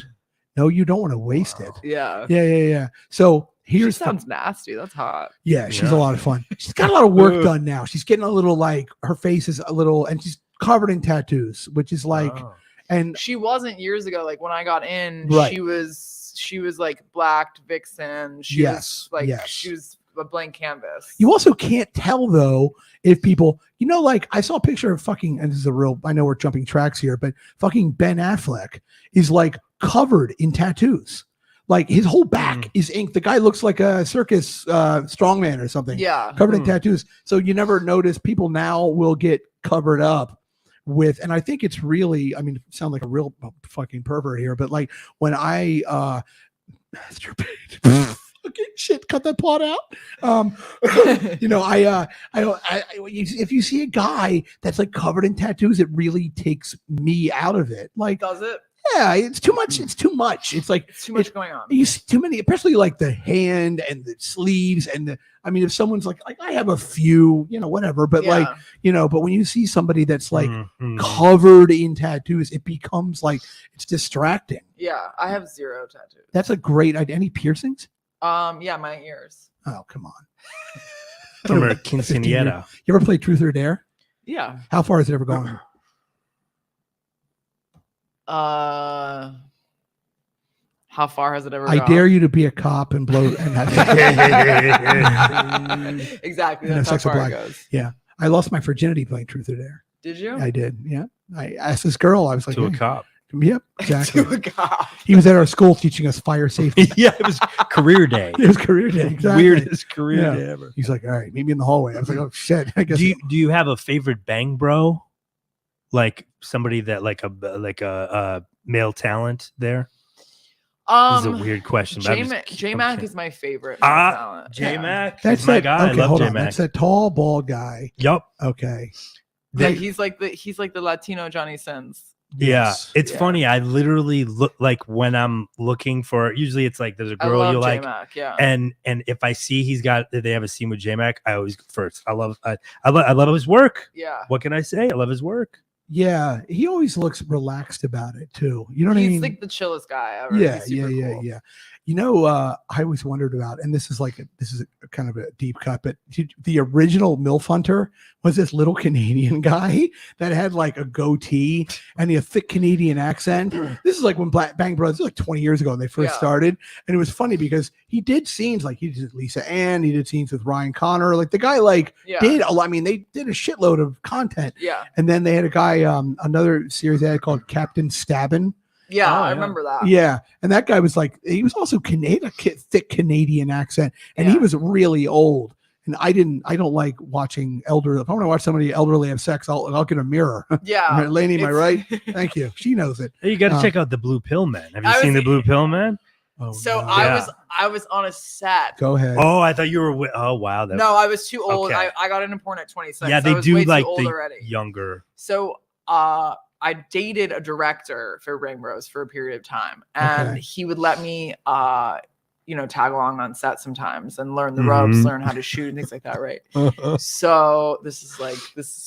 No, you don't want to waste it." Yeah. Yeah. So She here's sounds nasty. That's hot. she's Yeah. a lot of fun. She's got a lot of work done now. She's getting a little like her face is a little, and she's covered in tattoos, which is like, Oh. and She wasn't years ago. Like when I got in, Right. she was like blacked vixen. She Yes, was like yes. she was a blank canvas. you also can't tell though if people, like I saw a picture of fucking, and this is a real, I know we're jumping tracks here, but fucking Ben Affleck is like covered in tattoos. Like his whole back is ink. The guy looks like a circus strongman or something. Yeah. Covered in tattoos. So you never notice people now will get covered up with, and I think it's really, I mean, sound like a real fucking pervert here, but like when I masturbate, fucking shit, cut that plot out. If you see a guy that's like covered in tattoos, it really takes me out of it. Like, Does it? yeah, it's too much. It's too much. It's like It's too much going on. you see too many, especially like the hand and the sleeves and the. I mean, if someone's like I have a few, whatever, but like, but when you see somebody that's like covered in tattoos, it becomes like it's distracting. Yeah, I have 0 tattoos. That's a great idea. Any piercings? Yeah, my ears. Oh, come on. From her 15 years. quinceañera. You ever play Truth or Dare? Yeah. How far has it ever gone? How far has it ever I gone? dare you to be a cop and blow. And Exactly. And That's how sex with far it black. goes. Yeah, I lost my virginity playing Truth or Dare. Did you? I did. Yeah, I asked this girl. I was like, To a "Hey." cop. Yep, exactly. To a cop. He was at our school teaching us fire safety. Yeah, it was career day. It was career day. Exactly. Weirdest career Yeah. day ever. He's like, all right, meet me in the hallway. I was like, oh shit. I guess. Do you have a favorite bang bro? Like somebody that like a male talent there? This is a weird question. But J-Mac is my favorite. Ah, talent. J-Mac. That's He's my that guy. Okay, I love hold on. J-Mac. That's that tall, bald guy. Yup. Okay. Like, he's like the Latino Johnny Sins. Yeah, Yes. it's Yeah. funny. I literally look like when I'm looking for. Usually, it's like there's a I girl love you like, J-Mac, yeah. and if I see they have a scene with J-Mac, I always go first. I love his work. Yeah. What can I say? I love his work. Yeah, he always looks relaxed about it too. You know what I mean? He's like the chillest guy ever. Yeah, He's super cool. yeah. I always wondered about, and this is a kind of a deep cut, but the original MILF Hunter was this little Canadian guy that had like a goatee and he had a thick Canadian accent. This is like when Bang Brothers, like 20 years ago, when they first started. And it was funny because he did scenes like he did Lisa Ann, he did scenes with Ryan Connor. Like the guy did a lot. I mean, they did a shitload of content. Yeah. And then they had a guy, another series they had called Captain Stabbin'. Yeah, I remember that. Yeah, and that guy was like, he was also Canadian, thick Canadian accent, and he was really old. And I don't like watching elderly. If I want to watch somebody elderly have sex, I'll get a mirror. Yeah, Lainey, am I right? Thank you. She knows it. Hey, you got to check out the Blue Pill Man. Have you seen the Blue Pill Man? Oh, so no. I was on a set. Go ahead. Oh, I thought you were. Oh, wow. No, I was too old. Okay. I got into porn at 26. Yeah, they I was do way like too old the already. younger. So I dated a director for Bang Bros for a period of time, and he would let me tag along on set sometimes and learn the ropes, learn how to shoot and things like that, right? So this is a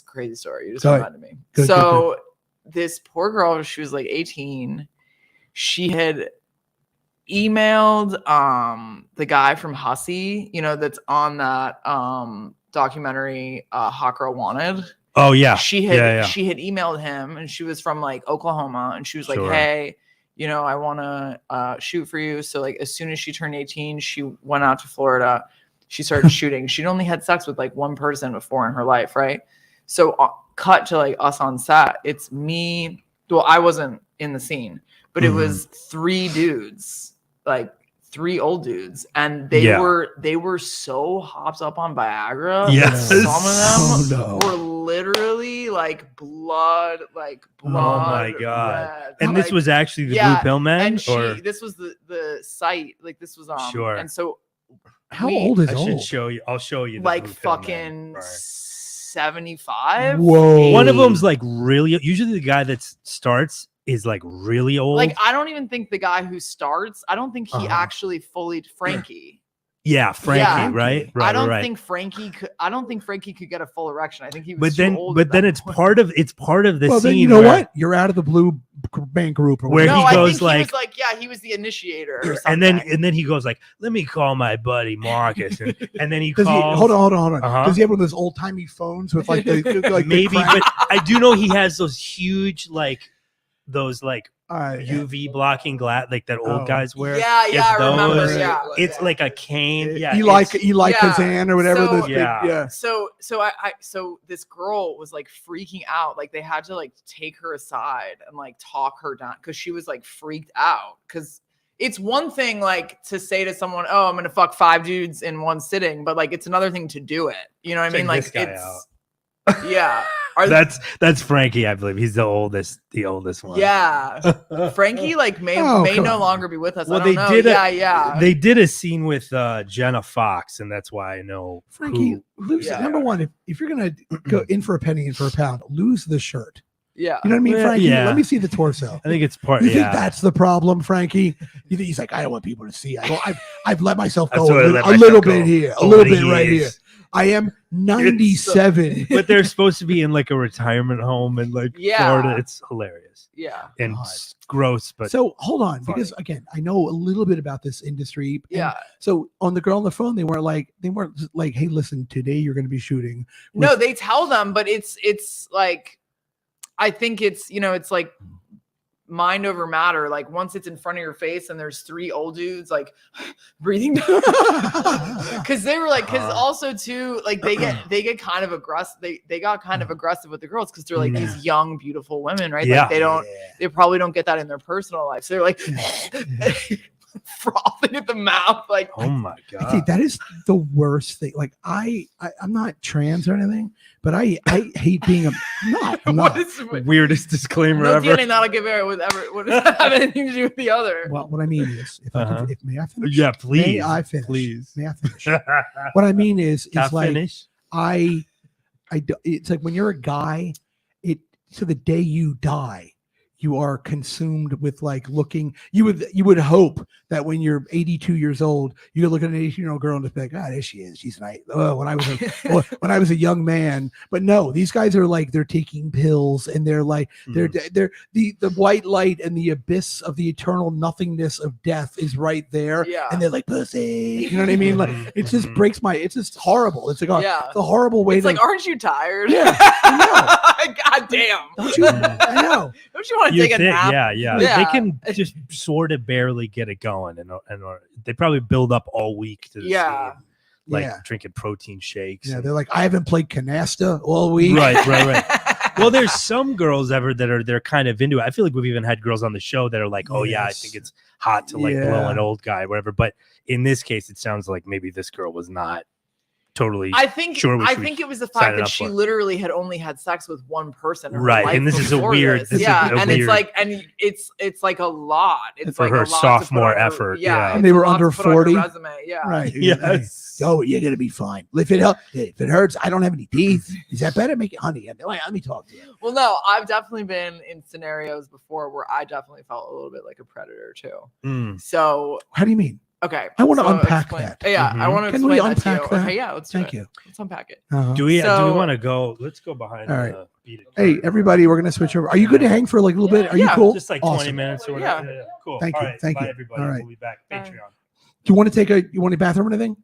crazy story. You just reminded me. Good. This poor girl, she was like 18. She had emailed the guy from Hussy, that's on that documentary Hot Girl Wanted. Oh yeah. She had emailed him, and she was from like Oklahoma, and she was like, hey, I want to shoot for you. So like as soon as she turned 18, she went out to Florida. She started shooting. She'd only had sex with like one person before in her life, right? So cut to like us on set. It's me. Well, I wasn't in the scene, but it was 3 dudes, like 3 old dudes, and they were so hopped up on Viagra. Yes. Some of them were literally like blood. Oh my God. Red. And this was actually the Blue Pill Man? And this was the site. Like this was sure. And so how old is I old? should show you. I'll show you. Like fucking 75. Whoa. One of them's like really. Usually the guy that starts is like really old. Like I don't even think the guy who starts. I don't think he actually fully Frankie. Yeah, Frankie, right? I don't think Frankie could. I don't think Frankie could get a full erection. I think he was. But then it's part of the well, scene. Then you know what? You're out of the Blue Bank group. Or where he goes he was like, he was the initiator. Or and then he goes like, let me call my buddy Marcus, and then he calls. Hold on. Does he have one of those old timey phones with like the maybe? But I do know he has those huge those UV blocking glass like that old guys wear. Yeah, I remember. Yeah, it's like a cane. Yeah, Eli Kazan or whatever. So this girl was like freaking out. Like they had to like take her aside and like talk her down because she was like freaked out. Because it's one thing like to say to someone, "Oh, I'm gonna fuck 5 dudes in one sitting," but like it's another thing to do it. You know what I mean? Like it's that's Frankie, I believe. He's the oldest one. Yeah. Frankie may no longer be with us. Well, I don't know. They did a scene with Jenna Fox, and that's why I know Frankie. Number one, if you're gonna go in for a penny, in for a pound, lose the shirt. Yeah. You know what I mean, Frankie? Yeah. Let me see the torso. I think it's part. You think that's the problem, Frankie? You think he's like, I don't want people to see. I've let myself go a little bit here, a little bit right here. I am 97. But they're supposed to be in like a retirement home in Florida. It's hilarious. Yeah. And gross, but so hold on, funny. because again, I know a little bit about this industry. Yeah. So on the girl on the phone, they weren't like, hey, listen, today you're going to be shooting. No, they tell them, but it's like, I think it's, it's like mind over matter. Like once it's in front of your face and there's 3 old dudes like breathing because they were like, because also too like they get kind of aggressive. They got kind of aggressive with the girls because they're like these young beautiful women, right? Yeah. Like they probably don't get that in their personal life, so they're like frothing at the mouth, like oh my God. I think that is the worst thing. Like I'm not trans or anything, but I hate being I'm not. Weirdest disclaimer no ever. Tiene nada que ver with ever. What does that have anything to do with the other? Well, what I mean is, may I finish? Yeah, please. May I finish? Please. May I finish? What I mean is like finish? it's like when you're a guy, to the day you die, you are consumed with like looking. You would hope that when you're 82 years old, you could look at an 18-year-old girl and just be like, "Ah, there she is. She's nice." Oh, when I was a young man, but no, these guys are like they're taking pills and they're like they're the white light and the abyss of the eternal nothingness of death is right there, and they're like pussy. You know what I mean? Like it just breaks my. It's just horrible. It's like it's a horrible way. It's like, aren't you tired? Yeah, I know. God damn. Don't you? I know. Don't you want to take a nap? Yeah. They can just sort of barely get it going, and they probably build up all week to the scene, like drinking protein shakes. Yeah, they're like, I haven't played canasta all week. Right. Well, there's some girls they're kind of into it. I feel like we've even had girls on the show that are like, oh yeah, I think it's hot to like blow an old guy, whatever. But in this case, it sounds like maybe this girl was not totally I think it was the fact that she literally had only had sex with one person in her life, and this is a weird it's like a lot. It's for like her a lot sophomore effort. And they were under 40. Right. Yes. Oh, you're gonna be fine. If it hurts, I don't have any teeth. Is that better? Make it, honey. Let me talk to you. Well, no, I've definitely been in scenarios before where I definitely felt a little bit like a predator too. So how do you mean? Okay, I want to unpack that. Yeah, I want to. Can we unpack that? Okay, yeah, let's do it. Thank you. Let's unpack it. Do we want to go? Let's go behind. All right. Hey, everybody, we're gonna switch over. Are you good to hang for like a little bit? Are you cool? Just like 20 minutes or whatever. Yeah. Cool. Thank you. Thank you. Everybody. All right. We'll be back. Patreon. Do you want to take you want a bathroom or anything?